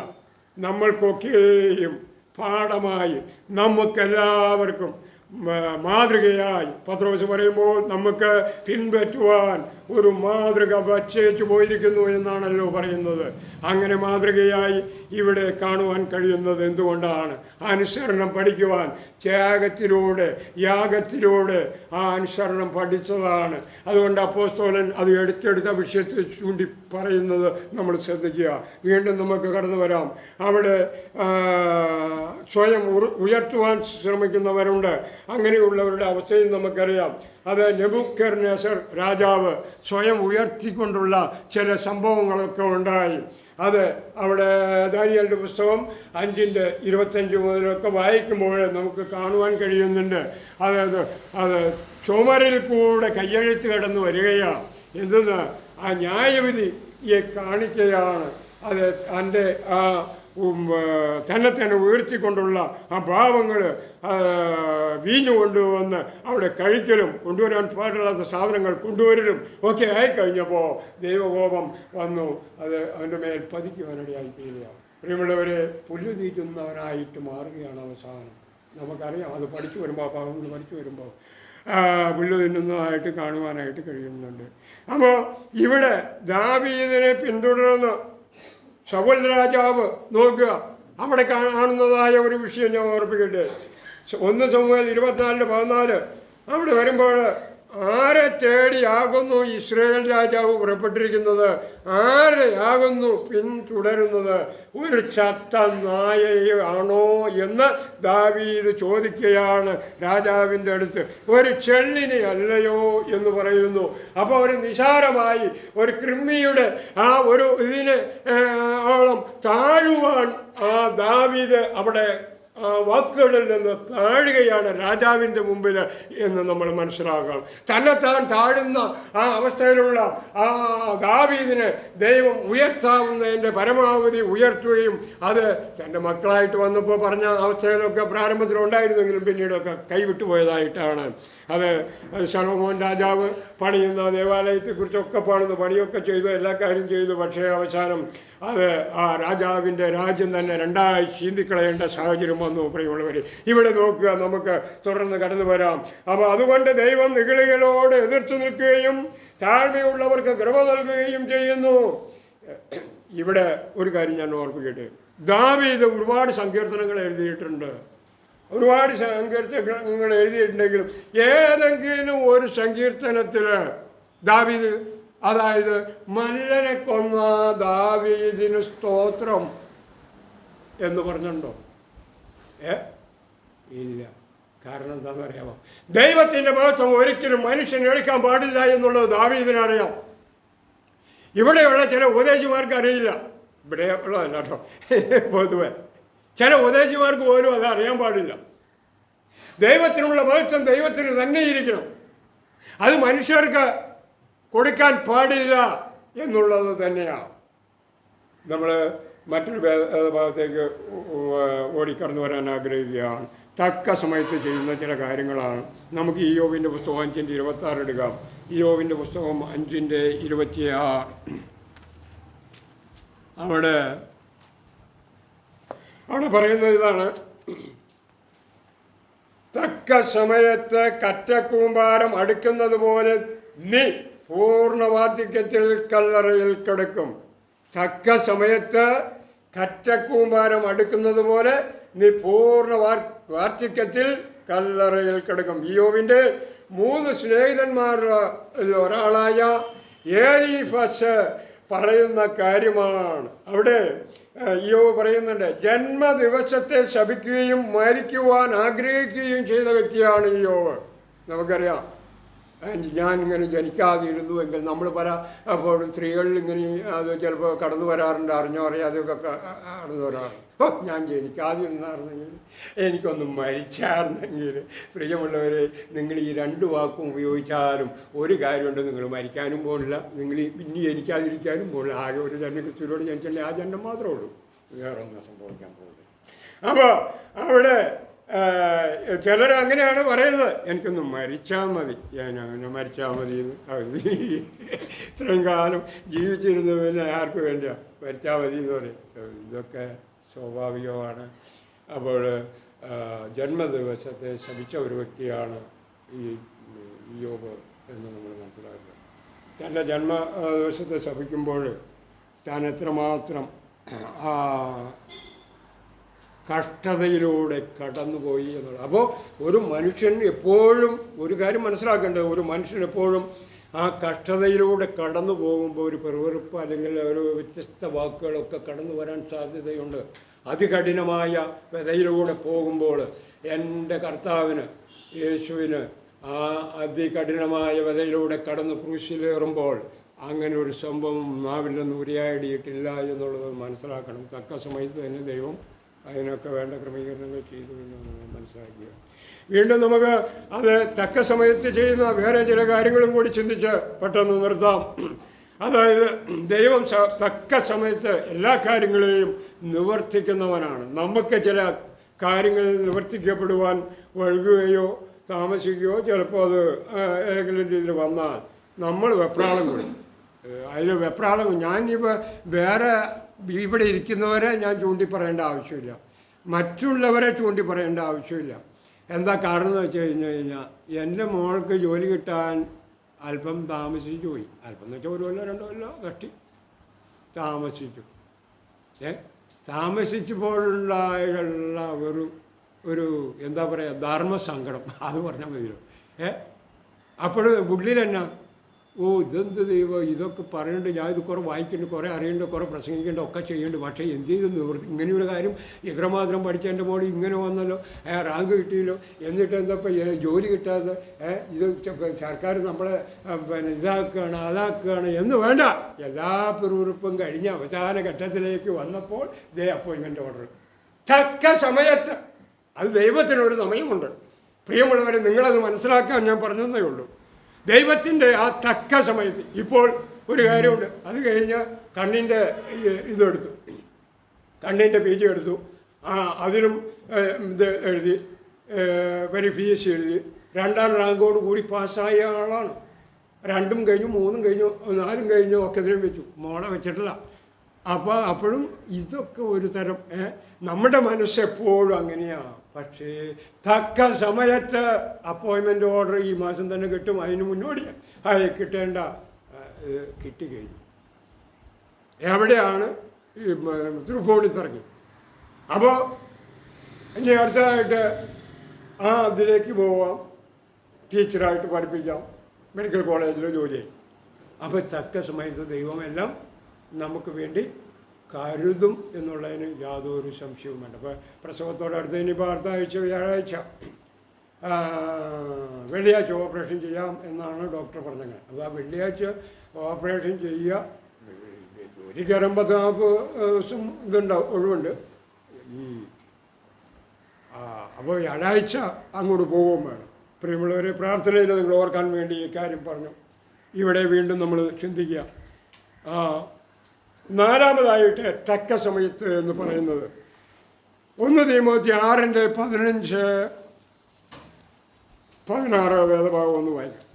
[SPEAKER 1] നമ്മൾക്കൊക്കെയും പാഠമായി, നമുക്കെല്ലാവർക്കും മാതൃകയായി. പത്രോസ് പറയുമ്പോൾ നമുക്ക് പിൻപറ്റുവാൻ ഒരു മാതൃക വച്ചേച്ചു പോയിരിക്കുന്നു എന്നാണല്ലോ പറയുന്നത്. അങ്ങനെ മാതൃകയായി ഇവിടെ കാണുവാൻ കഴിയുന്നത് എന്തുകൊണ്ടാണ്? അനുസരണം പഠിക്കുവാൻ ത്യാഗത്തിലൂടെ, യാഗത്തിലൂടെ ആ അനുസരണം പഠിച്ചതാണ്. അതുകൊണ്ട് അപ്പോസ്തലൻ അത് എടുത്തെടുത്ത വിഷയത്തെ ചൂണ്ടി പറയുന്നത് നമ്മൾ ശ്രദ്ധിക്കുക. വീണ്ടും നമുക്ക് കടന്നു വരാം. അവിടെ സ്വയം ഉയർത്തുവാൻ ശ്രമിക്കുന്നവരുണ്ട്. അങ്ങനെയുള്ളവരുടെ അവസ്ഥയും നമുക്കറിയാം. അത് നെബൂഖദ്നേസർ രാജാവ് സ്വയം ഉയർത്തിക്കൊണ്ടുള്ള ചില സംഭവങ്ങളൊക്കെ ഉണ്ടായി. അത് അവിടെ ദാനിയേലിൻ്റെ പുസ്തകം 5:25 മുതലൊക്കെ വായിക്കുമ്പോൾ നമുക്ക് കാണുവാൻ കഴിയുന്നുണ്ട്. അതായത് അത് ചുമരിൽ കൂടെ കയ്യെഴുത്ത് കടന്നു വരികയാണ്. എന്തെന്ന് ആ ന്യായവിധിയെ കാണിക്കുകയാണ്. അത് എൻ്റെ ആ തന്നെ ഉയർത്തിക്കൊണ്ടുള്ള ആ ഭാവങ്ങൾ വീഞ്ഞു കൊണ്ടുവന്ന് അവിടെ കഴിക്കലും കൊണ്ടുവരാൻ പാടില്ലാത്ത സാധനങ്ങൾ കൊണ്ടുവരലും ഒക്കെ ആയിക്കഴിഞ്ഞപ്പോൾ ദൈവകോപം വന്നു. അത് അവൻ്റെ മേൽ പതിക്കുവാനിടയായി തീരുകയാണ്. പ്രിയമുള്ളവരെ, പുല്ല് തീറ്റുന്നവനായിട്ട് മാറുകയാണ് അവസാനം. നമുക്കറിയാം, അത് പഠിച്ചു വരുമ്പോൾ ആ ഭാഗങ്ങൾ പഠിച്ചു വരുമ്പോൾ പുല്ല് തിന്നുന്നതായിട്ട് കാണുവാനായിട്ട് കഴിയുന്നുണ്ട്. അപ്പോൾ ഇവിടെ ദാവീദിനെ പിന്തുടർന്ന് ശൗൽ രാജാവ് നോക്കുക, അവിടെ കാണുന്നതായ ഒരു വിഷയം ഞാൻ ഓർപ്പിക്കട്ടെ. 1 ശമൂവേൽ 24:14 അവിടെ വരുമ്പോൾ ആരെ തേടിയാകുന്നു ഇസ്രായേൽ രാജാവ് പുറപ്പെട്ടിരിക്കുന്നത്? ആരെയാകുന്നു പിന്തുടരുന്നത്? ഒരു ചത്ത നായയാണോ എന്ന് ദാവീദ് ചോദിക്കുകയാണ് രാജാവിൻ്റെ അടുത്ത്. ഒരു ചെള്ളിനെ അല്ലയോ എന്ന് പറയുന്നു. അപ്പോൾ ഒരു നിസാരമായി ഒരു കൃമിയുടെ ആ ഒരു ഇതിനെ ആളം താഴുവാൻ ആ ദാവീദ് അവിടെ വാക്കുകളിൽ നിന്ന് താഴുകയാണ് രാജാവിൻ്റെ മുമ്പിൽ എന്ന് നമ്മൾ മനസ്സിലാക്കണം. തന്നെത്താൻ താഴുന്ന ആ അവസ്ഥയിലുള്ള ആ ദാവീദിനെ ദൈവം ഉയർത്താവുന്നതിൻ്റെ പരമാവധി ഉയർത്തുകയും അത് തൻ്റെ മക്കളായിട്ട് വന്നപ്പോൾ പറഞ്ഞ അവസ്ഥയിലൊക്കെ പ്രാരംഭത്തിലുണ്ടായിരുന്നെങ്കിലും പിന്നീടൊക്കെ കൈവിട്ടു പോയതായിട്ടാണ്. അത് ശലോമോൻ രാജാവ് പണിയുന്ന ദേവാലയത്തെക്കുറിച്ചൊക്കെ പാടുന്നു, പണിയൊക്കെ ചെയ്തു, എല്ലാ കാര്യം ചെയ്തു. പക്ഷേ അവസാനം അത് ആ രാജാവിൻ്റെ രാജ്യം തന്നെ രണ്ടായി ചീന്തിക്കളയേണ്ട സാഹചര്യം വന്നു. പ്രിയമുള്ളവർ, ഇവിടെ നോക്കുക, നമുക്ക് തുടർന്ന് കടന്നു വരാം. അപ്പോൾ അതുകൊണ്ട് ദൈവം നിഗളികളോട് എതിർത്ത് നിൽക്കുകയും താഴ്മയുള്ളവർക്ക് കൃപ നൽകുകയും ചെയ്യുന്നു. ഇവിടെ ഒരു കാര്യം ഞാൻ ഓർപ്പിക്കട്ടെ. ദാവീദ് ഒരുപാട് സങ്കീർത്തനങ്ങൾ എഴുതിയിട്ടുണ്ട്. ഒരുപാട് സങ്കീർത്തനങ്ങൾ എഴുതിയിട്ടുണ്ടെങ്കിലും ഏതെങ്കിലും ഒരു സങ്കീർത്തനത്തിൽ ദാവീദ്, അതായത് മല്ലനെ കൊന്ന ദാവീദിന് സ്തോത്രം എന്ന് പറഞ്ഞിട്ടുണ്ടോ? ഇല്ല. കാരണം എന്താണെന്ന് അറിയാമോ? ദൈവത്തിൻ്റെ മഹത്വം ഒരിക്കലും മനുഷ്യൻ എടുക്കാൻ പാടില്ല എന്നുള്ളത് ദാവീദിനറിയാം. ഇവിടെയുള്ള ചില ഉപദേശിമാർക്ക് അറിയില്ല. ഇവിടെ ഉള്ളതല്ല കേട്ടോ, പൊതുവെ ചില ഉപദേശിമാർക്ക് പോലും അത് അറിയാൻ പാടില്ല. ദൈവത്തിനുള്ള മഹത്വം ദൈവത്തിന് തന്നെ ഇരിക്കണം, അത് മനുഷ്യർക്ക് കൊടുക്കാൻ പാടില്ല എന്നുള്ളത് തന്നെയാണ്. നമ്മൾ മറ്റൊരു ഭാഗത്തേക്ക് ഓടിക്കടന്നു വരാൻ ആഗ്രഹിക്കുകയാണ്. തക്ക സമയത്ത് ചെയ്യുന്ന ചില കാര്യങ്ങളാണ്. നമുക്ക് ഇയ്യോബിൻ്റെ പുസ്തകം 5:26 എടുക്കാം. ഇയ്യോബിൻ്റെ പുസ്തകം 5:26 അവിടെ പറയുന്നത് ഇതാണ്: തക്ക സമയത്ത് കറ്റക്കൂമ്പാരം അടുക്കുന്നത് പോലെ നീ പൂർണ്ണ വാർദ്ധക്യത്തിൽ കല്ലറയിൽ കിടക്കും. തക്ക സമയത്ത് കറ്റക്കൂമ്പാരം അടുക്കുന്നത് പോലെ നീ പൂർണ്ണ വാർദ്ധക്യത്തിൽ കല്ലറയിൽ കിടക്കും. ഇയ്യോബിൻ്റെ 3 സ്നേഹിതന്മാരിൽ ഒരാളായ എലീഫസ് പറയുന്ന കാര്യമാണ്. അവിടെ ഇയ്യോബ് പറയുന്നുണ്ട്, ജന്മദിവസത്തെ ശപിക്കുകയും മരിക്കുവാൻ ആഗ്രഹിക്കുകയും ചെയ്ത വ്യക്തിയാണ് ഇയ്യോബ്. നമുക്കറിയാം, ഞാനിങ്ങനെ ജനിക്കാതിരുന്നു എങ്കിൽ നമ്മൾ പല അപ്പോഴും സ്ത്രീകളിൽ ഇങ്ങനെ അത് ചിലപ്പോൾ കടന്നു വരാറുണ്ട്, അറിഞ്ഞോ അറിയാതെയൊക്കെ കടന്നു വരാറുണ്ട്. ഞാൻ ജനിക്കാതിരുന്നായിരുന്നെങ്കിൽ, എനിക്കൊന്നും മരിച്ചായിരുന്നെങ്കിൽ. പ്രിയമുള്ളവരെ, നിങ്ങൾ ഈ 2 വാക്കും ഉപയോഗിച്ചാലും ഒരു കാര്യമുണ്ട്, നിങ്ങൾ മരിക്കാനും പോകില്ല, നിങ്ങൾ ഇനി ജനിക്കാതിരിക്കാനും പോകില്ല. ആകെ ഒരു ജന്മ ക്രിസ്തുവിനോട് ജനിച്ചിട്ടുണ്ടെങ്കിൽ ആ ജന്മം മാത്രമേ ഉള്ളൂ, വേറെ ഒന്നും സംഭവിക്കാൻ പോകുന്നത്. അപ്പോൾ അവിടെ ചിലർ അങ്ങനെയാണ് പറയുന്നത്, എനിക്കൊന്ന് മരിച്ചാൽ മതി, ഞാൻ മരിച്ചാൽ മതി എന്ന്. ഇത്രയും കാലം ജീവിച്ചിരുന്നു, പിന്നെ ആർക്ക് വേണ്ടിയാണ് മരിച്ചാൽ മതി എന്ന് പറയും. ഇതൊക്കെ സ്വാഭാവികമാണ്. അപ്പോൾ ജന്മദിവസത്തെ ശപിച്ച ഒരു വ്യക്തിയാണ് ഈ ഇയ്യോബ് എന്ന് നമ്മൾ മനസ്സിലാക്കുക. തൻ്റെ ജന്മദിവസത്തെ ശപിക്കുമ്പോൾ താൻ എത്രമാത്രം കഷ്ടതയിലൂടെ കടന്നുപോയി എന്നുള്ളത്. അപ്പോൾ ഒരു മനുഷ്യൻ എപ്പോഴും ഒരു കാര്യം മനസ്സിലാക്കേണ്ടത്, ഒരു മനുഷ്യൻ എപ്പോഴും ആ കഷ്ടതയിലൂടെ കടന്നു പോകുമ്പോൾ ഒരു പെറുവെറുപ്പ് അല്ലെങ്കിൽ ഒരു വ്യത്യസ്ത വാക്കുകളൊക്കെ കടന്നു വരാൻ സാധ്യതയുണ്ട്. അതികഠിനമായ വ്യതയിലൂടെ പോകുമ്പോൾ എൻ്റെ കർത്താവിന്, യേശുവിന് ആ അതികഠിനമായ വലയിലൂടെ കടന്ന് ക്രൂശിലേറുമ്പോൾ അങ്ങനെ ഒരു സംഭവം നാവിൽ നിന്ന് ഉരിയാടിയിട്ടില്ല എന്നുള്ളത് മനസ്സിലാക്കണം. തക്ക സമയത്ത് തന്നെ ദൈവം അതിനൊക്കെ വേണ്ട ക്രമീകരണങ്ങൾ ചെയ്തു എന്ന് മനസ്സിലാക്കുക. വീണ്ടും നമുക്ക് അത് തക്ക സമയത്ത് ചെയ്യുന്ന വേറെ ചില കാര്യങ്ങളും കൂടി ചിന്തിച്ച് പെട്ടെന്ന് നിർത്താം. അതായത് ദൈവം തക്ക സമയത്ത് എല്ലാ കാര്യങ്ങളെയും നിവർത്തിക്കുന്നവനാണ്. നമുക്ക് ചില കാര്യങ്ങൾ നിവർത്തിക്കപ്പെടുവാൻ വഴുകുകയോ താമസിക്കുകയോ ചിലപ്പോൾ അത് ഏതെങ്കിലും രീതിയിൽ വന്നാൽ നമ്മൾ വെപ്രാളം കൊള്ളും. അതിൽ വെപ്രാളം ഞാനിപ്പോൾ വേറെ ഇവിടെ ഇരിക്കുന്നവരെ ഞാൻ ചൂണ്ടി പറയേണ്ട ആവശ്യമില്ല, മറ്റുള്ളവരെ ചൂണ്ടി പറയേണ്ട ആവശ്യമില്ല. എന്താ കാരണം എന്ന് വെച്ച് കഴിഞ്ഞാൽ എൻ്റെ മോൾക്ക് ജോലി കിട്ടാൻ അല്പം താമസിച്ചു പോയി. അല്പം എന്ന് വെച്ചാൽ 1 കൊല്ലോ 2 കൊല്ലോ കഷ്ടി താമസിച്ചു. താമസിച്ചപ്പോഴുള്ള ഒരു എന്താ പറയുക ധർമ്മസങ്കടം, അത് പറഞ്ഞാൽ മതിയല്ലോ. അപ്പോൾ ഉള്ളിൽ എന്നാ ഇതെന്ത് ദൈവം, ഇതൊക്കെ പറയുന്നുണ്ട്, ഞാൻ ഇത് കുറേ വായിക്കുന്നുണ്ട്, കുറേ അറിയുന്നുണ്ട്, കുറേ പ്രസംഗിക്കുന്നുണ്ട്, ഒക്കെ ചെയ്യുന്നുണ്ട്. പക്ഷേ എന്ത് ചെയ്ത് ഇങ്ങനെയൊരു കാര്യം ഇത്രമാത്രം പഠിച്ചതിൻ്റെ മോളിൽ ഇങ്ങനെ വന്നല്ലോ, റാങ്ക് കിട്ടിയല്ലോ, എന്നിട്ട് എന്തപ്പോൾ ജോലി കിട്ടാതെ ഇത് സർക്കാർ നമ്മളെ ഇതാക്കുകയാണ് അതാക്കുകയാണ് എന്ന് വേണ്ട. എല്ലാ പിറുപിറുപ്പും കഴിഞ്ഞ് അവസാന ഘട്ടത്തിലേക്ക് വന്നപ്പോൾ അപ്പോയിൻമെൻ്റ് ഓർഡർ തക്ക സമയത്ത്. അത് ദൈവത്തിനൊരു സമയമുണ്ട്. പ്രിയമുള്ളവരെ, നിങ്ങളത് മനസ്സിലാക്കാൻ ഞാൻ പറഞ്ഞതേ ഉള്ളൂ. ദൈവത്തിൻ്റെ ആ തക്ക സമയത്ത്. ഇപ്പോൾ ഒരു കാര്യമുണ്ട്, അത് കഴിഞ്ഞ് കണ്ണിൻ്റെ ഇതെടുത്തു, കണ്ണിൻ്റെ PG എടുത്തു, അതിലും ഇത് എഴുതി, PhD എഴുതി, 2ാം റാങ്കോട് കൂടി പാസ്സായ ആളാണ്. 2ഉം കഴിഞ്ഞു, 3ഉം കഴിഞ്ഞു, 4ഉം കഴിഞ്ഞു, ഒക്കെ ഇതിലും വെച്ചു, മോളെ വെച്ചിട്ടില്ല. അപ്പോഴും ഇതൊക്കെ ഒരു തരം നമ്മുടെ മനസ്സെപ്പോഴും അങ്ങനെയാണ്. പക്ഷേ തക്ക സമയത്ത് അപ്പോയിൻമെൻ്റ് ഓർഡർ ഈ മാസം തന്നെ കിട്ടും. അതിന് മുന്നോടി കിട്ടേണ്ട കിട്ടിക്കഴിഞ്ഞു. എവിടെയാണ് ഈ തൃപ്പൂണിത്തറങ്ങി. അപ്പോൾ ഇനി അടുത്തതായിട്ട് അതിലേക്ക് പോവാം, ടീച്ചറായിട്ട് പഠിപ്പിക്കാം, മെഡിക്കൽ കോളേജിൽ ജോലി ചെയ്യും. അപ്പോൾ തക്ക സമയത്ത് ദൈവമെല്ലാം നമുക്ക് വേണ്ടി കരുതും എന്നുള്ളതിന് യാതൊരു സംശയവും വേണ്ട. അപ്പോൾ പ്രസവത്തോടടുത്ത് ഇനിയിപ്പോൾ അടുത്ത ആഴ്ച വ്യാഴാഴ്ച വെള്ളിയാഴ്ച ഓപ്പറേഷൻ ചെയ്യാം എന്നാണ് ഡോക്ടർ പറഞ്ഞത്. അപ്പോൾ ആ വെള്ളിയാഴ്ച ഓപ്പറേഷൻ ചെയ്യുക, ഒരു കയറും 40 ദിവസം ഇതുണ്ടാവും, ഒഴിവുണ്ട്. അപ്പോൾ വ്യാഴാഴ്ച അങ്ങോട്ട് പോകുകയും വേണം. പ്രിയമുള്ളവരെ, പ്രാർത്ഥനയിൽ നിങ്ങൾ ഓർക്കാൻ വേണ്ടി ഈ കാര്യം പറഞ്ഞു. ഇവിടെ വീണ്ടും നമ്മൾ ചിന്തിക്കുക. 4ാമതായിട്ട് തക്ക സമയത്ത് എന്ന് പറയുന്നത് 1 തീമോത്തി 6:15-16 വേദഭാഗം ഒന്ന് വായിക്കാം.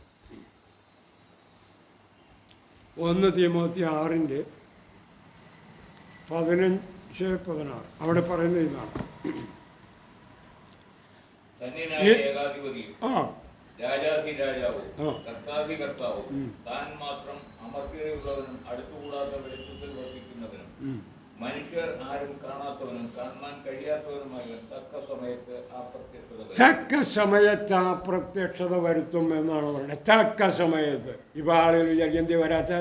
[SPEAKER 1] 1 തീമോത്തി 6:15-16 അവിടെ പറയുന്നത് ഇതാണ്.
[SPEAKER 2] രാജാവും കർത്താവും താൻ മാത്രം അമർത്യതയുള്ളവനും അടുത്തുകൂടാത്ത വെളിച്ചത്തിൽ വസിക്കുന്നവനും മനുഷ്യർ ആരും കാണാത്തവനും കാണാൻ കഴിയാത്തവനുമായ തക്ക സമയത്ത് ആ പ്രത്യക്ഷത വരുത്തും എന്നാണ് പറയുന്നത്. തക്ക സമയത്ത്. ഇപ്പോൾ ആളുകൾ വിചാരിക്കും എന്തി വരാത്ത.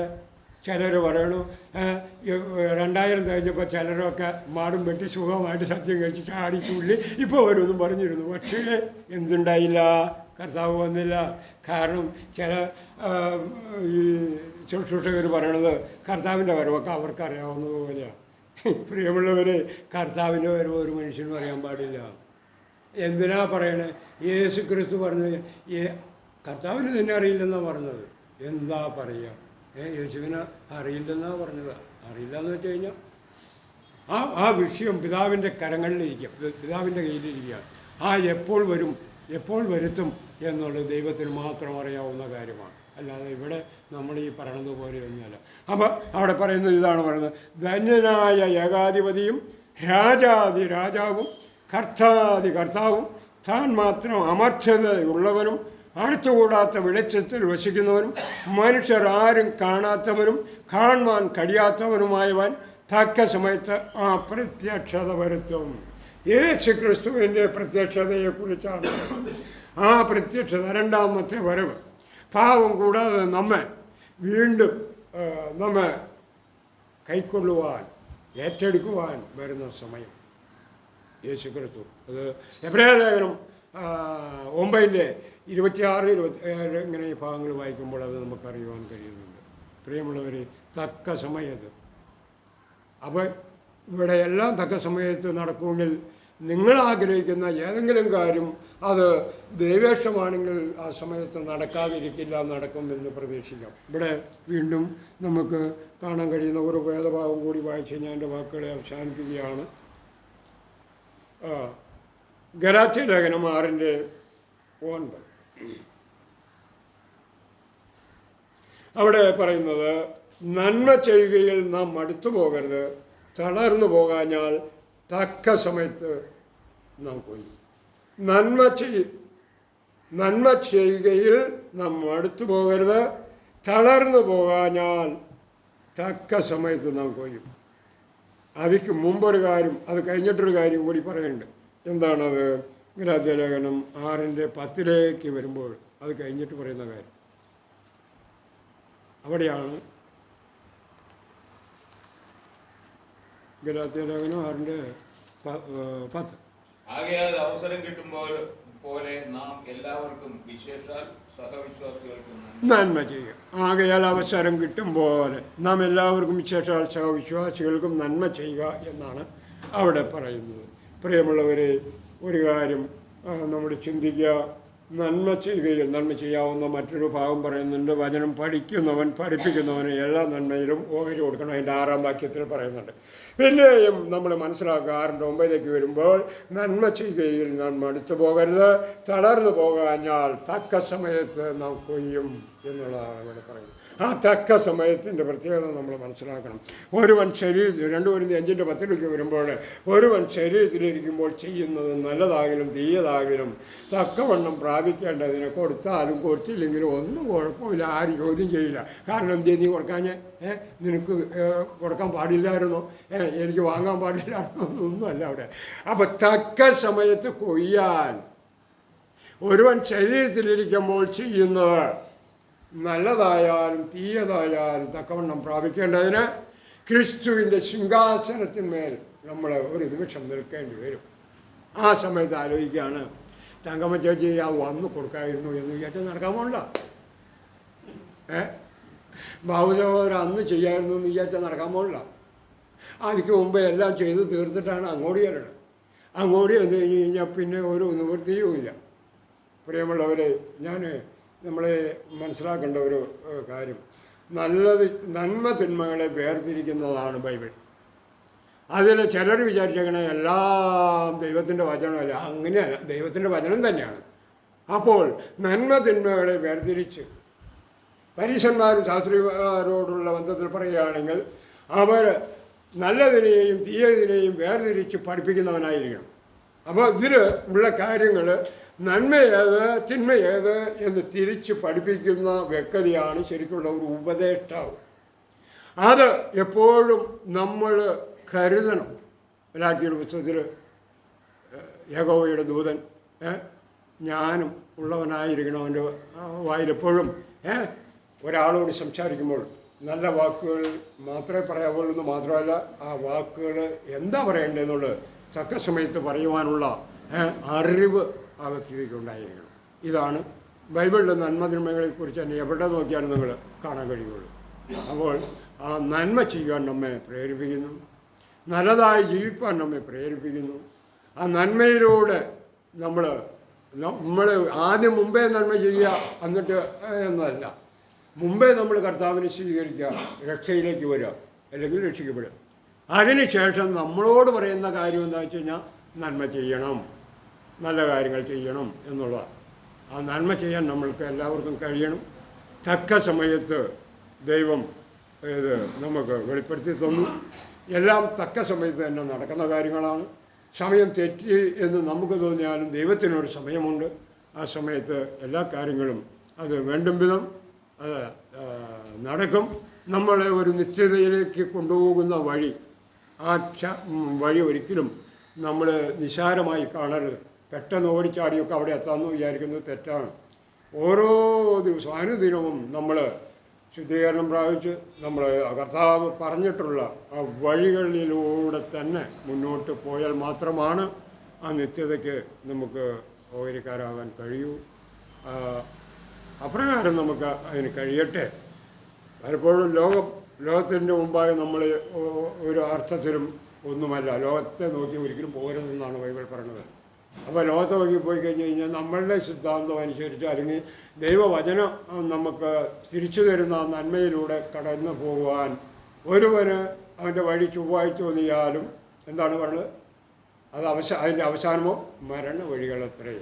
[SPEAKER 2] ചിലർ പറയണു 2000 കഴിഞ്ഞപ്പോൾ ചിലരൊക്കെ മാടും വെട്ടി സുഖമായിട്ട് സത്യം കഴിച്ച് ചാടിച്ചുള്ളി ഇപ്പോൾ വരുമെന്നും പറഞ്ഞിരുന്നു. പക്ഷേ എന്തുണ്ടായില്ല, കർത്താവ് വന്നില്ല. കാരണം ചില ഈ ശുശ്രൂഷകർ പറയണത് കർത്താവിൻ്റെ വരവൊക്കെ അവർക്കറിയാവുന്നതുപോലെയാണ്. പ്രിയമുള്ളവരെ, കർത്താവിൻ്റെ വരവ് ഒരു മനുഷ്യനും അറിയാൻ പാടില്ല. എന്തിനാ പറയണേ? യേശു ക്രിസ്തു പറഞ്ഞത് കർത്താവിന് തന്നെ അറിയില്ലെന്നാണ് പറഞ്ഞത്. എന്താ പറയുക? യേശുവിനെ അറിയില്ലെന്നാണ് പറഞ്ഞത്. അറിയില്ല എന്ന് വെച്ച് കഴിഞ്ഞാൽ ആ വിഷയം പിതാവിൻ്റെ കരങ്ങളിലിരിക്കുക, പിതാവിൻ്റെ കയ്യിലിരിക്കുക. എപ്പോൾ വരും, എപ്പോൾ വരുത്തും എന്നുള്ളത് ദൈവത്തിന് മാത്രം അറിയാവുന്ന കാര്യമാണ്. അല്ലാതെ ഇവിടെ നമ്മൾ ഈ പറയണത് പോലെയൊന്നുമല്ല. അപ്പോൾ അവിടെ പറയുന്നത് ഇതാണ് പറയുന്നത്: ധന്യനായ ഏകാധിപതിയും രാജാവും കർത്താവും താൻ മാത്രം അമർത്യതയുള്ളവനും അടുത്തുകൂടാത്ത വെളിച്ചത്തിൽ വസിക്കുന്നവനും മനുഷ്യർ ആരും കാണാത്തവനും കാണുവാൻ കഴിയാത്തവനുമായവൻ തക്ക സമയത്ത് പ്രത്യക്ഷത വരുത്തും. യേശു ക്രിസ്തുവിൻ്റെ പ്രത്യക്ഷതയെക്കുറിച്ചാണ്. പ്രത്യക്ഷത, 2ാമത്തെ വരവ്, പാവം കൂടാതെ വീണ്ടും നമ്മെ കൈക്കൊള്ളുവാൻ, ഏറ്റെടുക്കുവാൻ വരുന്ന സമയം യേശു ക്രിസ്തു. അത് എബ്രായ ലേഖനം 9-ന്റെ 26, 27 ഇങ്ങനെ ഈ ഭാഗങ്ങൾ വായിക്കുമ്പോൾ അത് നമുക്കറിയുവാൻ കഴിയുന്നുണ്ട്. പ്രിയമുള്ളവർ, തക്ക സമയത്ത്. അപ്പോൾ ഇവിടെ എല്ലാം തക്ക സമയത്ത് നടക്കുമെങ്കിൽ നിങ്ങൾ ആഗ്രഹിക്കുന്ന ഏതെങ്കിലും കാര്യം അത് ദൈവേഷ്ടമാണെങ്കിൽ ആ സമയത്ത് നടക്കാതിരിക്കില്ല, നടക്കുമെന്ന് പ്രതീക്ഷിക്കാം. ഇവിടെ വീണ്ടും നമുക്ക് കാണാൻ കഴിയുന്ന ഒരു വേദഭാഗം കൂടി വായിച്ച് ഞാൻ എൻ്റെ വാക്കുകളെ അവസാനിപ്പിക്കുകയാണ്. ഗലാത്യ ലേഖനം 6:9. അവിടെ പറയുന്നത്, നന്മ ചെയ്യുകയിൽ നാം മടുത്തു പോകരുത്, തളർന്നു പോകാഞ്ഞാൽ തക്ക സമയത്ത് നാം കൊയ്യും. നന്മ ചെയ്യുകയിൽ നാം മടുത്തു പോകരുത്, തളർന്നു പോകാഞ്ഞാൽ തക്ക സമയത്ത് നാം കൊയ്യും. അതിക്ക് മുമ്പൊരു കാര്യം, അത് കഴിഞ്ഞിട്ടൊരു കാര്യം കൂടി പറയുന്നുണ്ട്. എന്താണത്? ഗലാത്യലേഖനം 6:10 വരുമ്പോൾ അത് കഴിഞ്ഞിട്ട് പറയുന്ന കാര്യം അവിടെയാണ്. ഗലാത്യലേഖനം 6:10.
[SPEAKER 3] ആകയാൽ അവസരം കിട്ടുമ്പോൾ പോലെ നാം എല്ലാവർക്കും വിശേഷാൽ സഹവിശ്വാസികൾക്കും
[SPEAKER 2] നന്മ ചെയ്യുക. ആകയാൽ അവസരം കിട്ടും പോലെ നാം എല്ലാവർക്കും വിശേഷാൽ സഹവിശ്വാസികൾക്കും നന്മ ചെയ്യുക എന്നാണ് അവിടെ പറയുന്നത്. പ്രിയമുള്ളവരെ, ഒരു കാര്യം നമ്മൾ ചിന്തിക്കുക. നന്മ ചെയ്യുകയും നന്മ ചെയ്യാവുന്ന മറ്റൊരു ഭാഗം പറയുന്നുണ്ട്. വചനം പഠിക്കുന്നവൻ പഠിപ്പിക്കുന്നവന് എല്ലാ നന്മയിലും ഓഹരി കൊടുക്കണം. അതിൻ്റെ 6-ാം വാക്യത്തിൽ പറയുന്നുണ്ട്. പിന്നെയും നമ്മൾ മനസ്സിലാക്കുക, 6:9 വരുമ്പോൾ, നന്മ ചെയ്യുകയിൽ നാം മടുത്തു പോകരുത്, തളർന്നു പോകാഞ്ഞാൽ തക്ക സമയത്ത് നാം കൊയ്യും എന്നുള്ളതാണ് ഇവിടെ പറയുന്നത്. ആ തക്ക സമയത്തിൻ്റെ പ്രത്യേകത നമ്മൾ മനസ്സിലാക്കണം. ഒരുവൻ ശരീരത്തിൽ 2 Corinthians 5:10 വരുമ്പോൾ, ഒരുവൻ ശരീരത്തിലിരിക്കുമ്പോൾ ചെയ്യുന്നത് നല്ലതാകിലും തീയതാകിലും തക്കവണ്ണം പ്രാപിക്കേണ്ടതിനെ കൊടുത്താലും കൊടുത്തില്ലെങ്കിലും ഒന്നും കുഴപ്പമില്ല, ആരും ചോദ്യം ചെയ്യില്ല. കാരണം എന്തേ നീ കൊടുക്കാഞ്ഞേ? നിനക്ക് കൊടുക്കാൻ പാടില്ലായിരുന്നോ? എനിക്ക് വാങ്ങാൻ പാടില്ലായിരുന്നോ? ഒന്നുമല്ല അവിടെ. അപ്പം തക്ക സമയത്ത് കൊയ്യാൻ ഒരുവൻ ശരീരത്തിലിരിക്കുമ്പോൾ ചെയ്യുന്നത് നല്ലതായാലും തീയതായാലും തക്കവണ്ണം പ്രാപിക്കേണ്ടതിന് ക്രിസ്തുവിൻ്റെ സിംഹാസനത്തിന്മേൽ നമ്മൾ ഒരു നിമിഷം നിൽക്കേണ്ടി വരും. ആ സമയത്ത് ആലോചിക്കുകയാണ്, തങ്കമ്മ ചേച്ചി ആ വന്ന് കൊടുക്കായിരുന്നു എന്ന് വിചാരിച്ചാൽ നടക്കാൻ പോകണ്ട. ബാബു സഹോദരൻ അന്ന് ചെയ്യായിരുന്നു എന്ന് വിചാരിച്ചാൽ നടക്കാൻ പോകണ്ട. അതിക്ക് മുമ്പ് എല്ലാം ചെയ്ത് തീർത്തിട്ടാണ് അങ്ങോട്ട് ചെല്ലണം. അങ്ങോട്ട് ചെന്ന് കഴിഞ്ഞ് കഴിഞ്ഞാൽ പിന്നെ ഒരു നിവൃത്തിയുമില്ല. പ്രിയമുള്ളവരെ, നമ്മളെ മനസ്സിലാക്കേണ്ട ഒരു കാര്യം, നന്മ തിന്മകളെ വേർതിരിക്കുന്നതാണ് ബൈബിൾ. അതിൽ ചിലർ വിചാരിച്ചങ്ങനെ എല്ലാം ദൈവത്തിൻ്റെ വചനമല്ല. അങ്ങനെയല്ല, ദൈവത്തിൻ്റെ വചനം തന്നെയാണ്. അപ്പോൾ നന്മ തിന്മകളെ വേർതിരിച്ച് പരീശന്മാരും ശാസ്ത്രിമാരോടുള്ള ബന്ധത്തിൽ പറയുകയാണെങ്കിൽ അവർ നല്ലതിനെയും തീയതിനെയും വേർതിരിച്ച് പഠിപ്പിക്കുന്നവനായിരിക്കണം. അപ്പോൾ ഇതിൽ ഉള്ള കാര്യങ്ങൾ നന്മയേത് തിന്മയേത് എന്ന് തിരിച്ച് പഠിപ്പിക്കുന്ന വ്യക്തിയാണ് ശരിക്കുള്ള ഒരു ഉപദേഷ്ടാവ്. അത് എപ്പോഴും നമ്മൾ കരുതണം. മലാക്കിയുടെ പുസ്തകത്തിൽ യഹോവയുടെ ദൂതൻ ജ്ഞാനം ഉള്ളവനായിരിക്കണം. അവൻ്റെ വായിലെപ്പോഴും ഒരാളോട് സംസാരിക്കുമ്പോൾ നല്ല വാക്കുകൾ മാത്രമേ പറയാവുള്ളൂ എന്ന് മാത്രമല്ല, ആ വാക്കുകൾ എന്താ പറയേണ്ടതെന്നുള്ളത് തക്ക സമയത്ത് പറയുവാനുള്ള അറിവ് ആ വ്യക്തിക്ക് ഉണ്ടായിരിക്കണം. ഇതാണ് ബൈബിളിലെ നന്മതിന്മകളെക്കുറിച്ച് തന്നെ എവിടെ നോക്കിയാലും നിങ്ങൾ കാണാൻ കഴിയുള്ളൂ. അപ്പോൾ ആ നന്മ ചെയ്യാൻ നമ്മെ പ്രേരിപ്പിക്കുന്നു, നല്ലതായി ജീവിക്കാൻ നമ്മെ പ്രേരിപ്പിക്കുന്നു. ആ നന്മയിലൂടെ നമ്മൾ ആദ്യം മുമ്പേ നന്മ ചെയ്യുക എന്നിട്ട് എന്നല്ല, മുമ്പേ നമ്മൾ കർത്താവിനെ സ്വീകരിക്കുക, രക്ഷയിലേക്ക് വരിക, അല്ലെങ്കിൽ രക്ഷിക്കപ്പെടുക. അതിനുശേഷം നമ്മളോട് പറയുന്ന കാര്യം എന്താണെന്ന് വെച്ച് കഴിഞ്ഞാൽ നന്മ ചെയ്യണം, നല്ല കാര്യങ്ങൾ ചെയ്യണം എന്നുള്ളതാണ്. ആ നന്മ ചെയ്യാൻ നമ്മൾക്ക് എല്ലാവർക്കും കഴിയണം. തക്ക സമയത്ത് ദൈവം ഇത് നമുക്ക് വെളിപ്പെടുത്തി തന്നു. എല്ലാം തക്ക സമയത്ത് തന്നെ നടക്കുന്ന കാര്യങ്ങളാണ്. സമയം തെറ്റി എന്ന് നമുക്ക് തോന്നിയാലും ദൈവത്തിനൊരു സമയമുണ്ട്. ആ സമയത്ത് എല്ലാ കാര്യങ്ങളും അത് വേണ്ടും വിധം അത് നടക്കും. നമ്മളെ ഒരു നിശ്ചയതയിലേക്ക് കൊണ്ടുപോകുന്ന വഴി, ആ വഴി ഒരിക്കലും നമ്മൾ നിസ്സാരമായി കാണരുത്. പെട്ടെന്ന് ഓടിച്ചാടിയൊക്കെ അവിടെ എത്താമെന്ന് വിചാരിക്കുന്നത് തെറ്റാണ്. ഓരോ ദിവസവും അനുദിനവും നമ്മൾ ശുദ്ധീകരണം പ്രാപിച്ച് നമ്മൾ കർത്താവ് പറഞ്ഞിട്ടുള്ള ആ വഴികളിലൂടെ തന്നെ മുന്നോട്ട് പോയാൽ മാത്രമാണ് ആ നിത്യതയ്ക്ക് നമുക്ക് ഓഹരിക്കാരാകാൻ കഴിയൂ. അപ്രകാരം നമുക്ക് അതിന് കഴിയട്ടെ. പലപ്പോഴും ലോകത്തിൻ്റെ മുമ്പായി നമ്മൾ ഒരു അർത്ഥത്തിലും ഒന്നുമല്ല, ലോകത്തെ നോക്കി ഒരിക്കലും പോകരുതെന്നാണ് ബൈബിൾ പറയുന്നത്. അപ്പോൾ ലോകത്തെ നോക്കി പോയി കഴിഞ്ഞ് കഴിഞ്ഞാൽ നമ്മളുടെ സിദ്ധാന്തം അനുസരിച്ച് അല്ലെങ്കിൽ ദൈവവചനം നമുക്ക് തിരിച്ചു തരുന്ന നന്മയിലൂടെ കടന്നു പോകുവാൻ ഒരുവന് അവൻ്റെ വഴി ചൊവ്വായി തോന്നിയാലും എന്താണ് പറഞ്ഞത്, അത് അതിൻ്റെ അവസാനമോ മരണ വഴികളത്രേ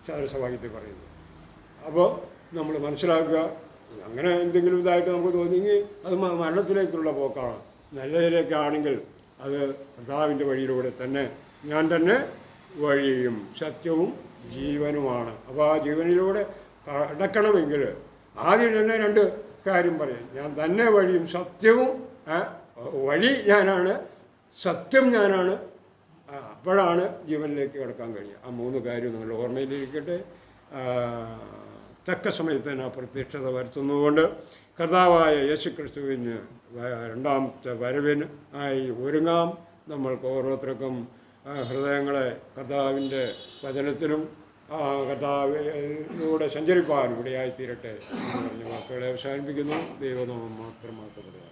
[SPEAKER 2] ചതുരസവാക്യത്തിൽ പറയുന്നത്. അപ്പോൾ നമ്മൾ മനസ്സിലാക്കുക, അങ്ങനെ എന്തെങ്കിലും ഇതായിട്ട് നമുക്ക് തോന്നിയെങ്കിൽ അത് മരണത്തിലേക്കുള്ള പോക്കാണ്. നല്ലതിലേക്കാണെങ്കിൽ അത് കർത്താവിൻ്റെ വഴിയിലൂടെ തന്നെ ഞാൻ തന്നെ വഴിയും സത്യവും ജീവനുമാണ്. അപ്പോൾ ആ ജീവനിലൂടെ കടക്കണമെങ്കിൽ ആദ്യം തന്നെ 2 കാര്യം പറയും. ഞാൻ തന്നെ വഴിയും സത്യവും, വഴി ഞാനാണ്, സത്യം ഞാനാണ്, അപ്പോഴാണ് ജീവനിലേക്ക് കടക്കാൻ കഴിയുക. ആ 3 കാര്യം നിങ്ങൾ ഓർമ്മയിലിരിക്കട്ടെ. തക്ക സമയത്ത് തന്നെ പ്രത്യക്ഷത വരുത്തുന്നതുകൊണ്ട് കർത്താവായ യേശുക്രിസ്തുവിന് രണ്ടാമത്തെ വരവിന് ആയി ഒരുങ്ങാം. നമ്മൾക്ക് ഓരോരുത്തർക്കും ഹൃദയങ്ങളെ കർത്താവിൻ്റെ വചനത്തിലും കർത്താവിലൂടെ സഞ്ചരിപ്പാൻ ഇവിടെയായിത്തീരട്ടെ എന്ന് പറഞ്ഞ് വാക്കുകളെ അവസാനിപ്പിക്കുന്നു. ദൈവനാമം മാത്രമാക്കപ്പെടുക.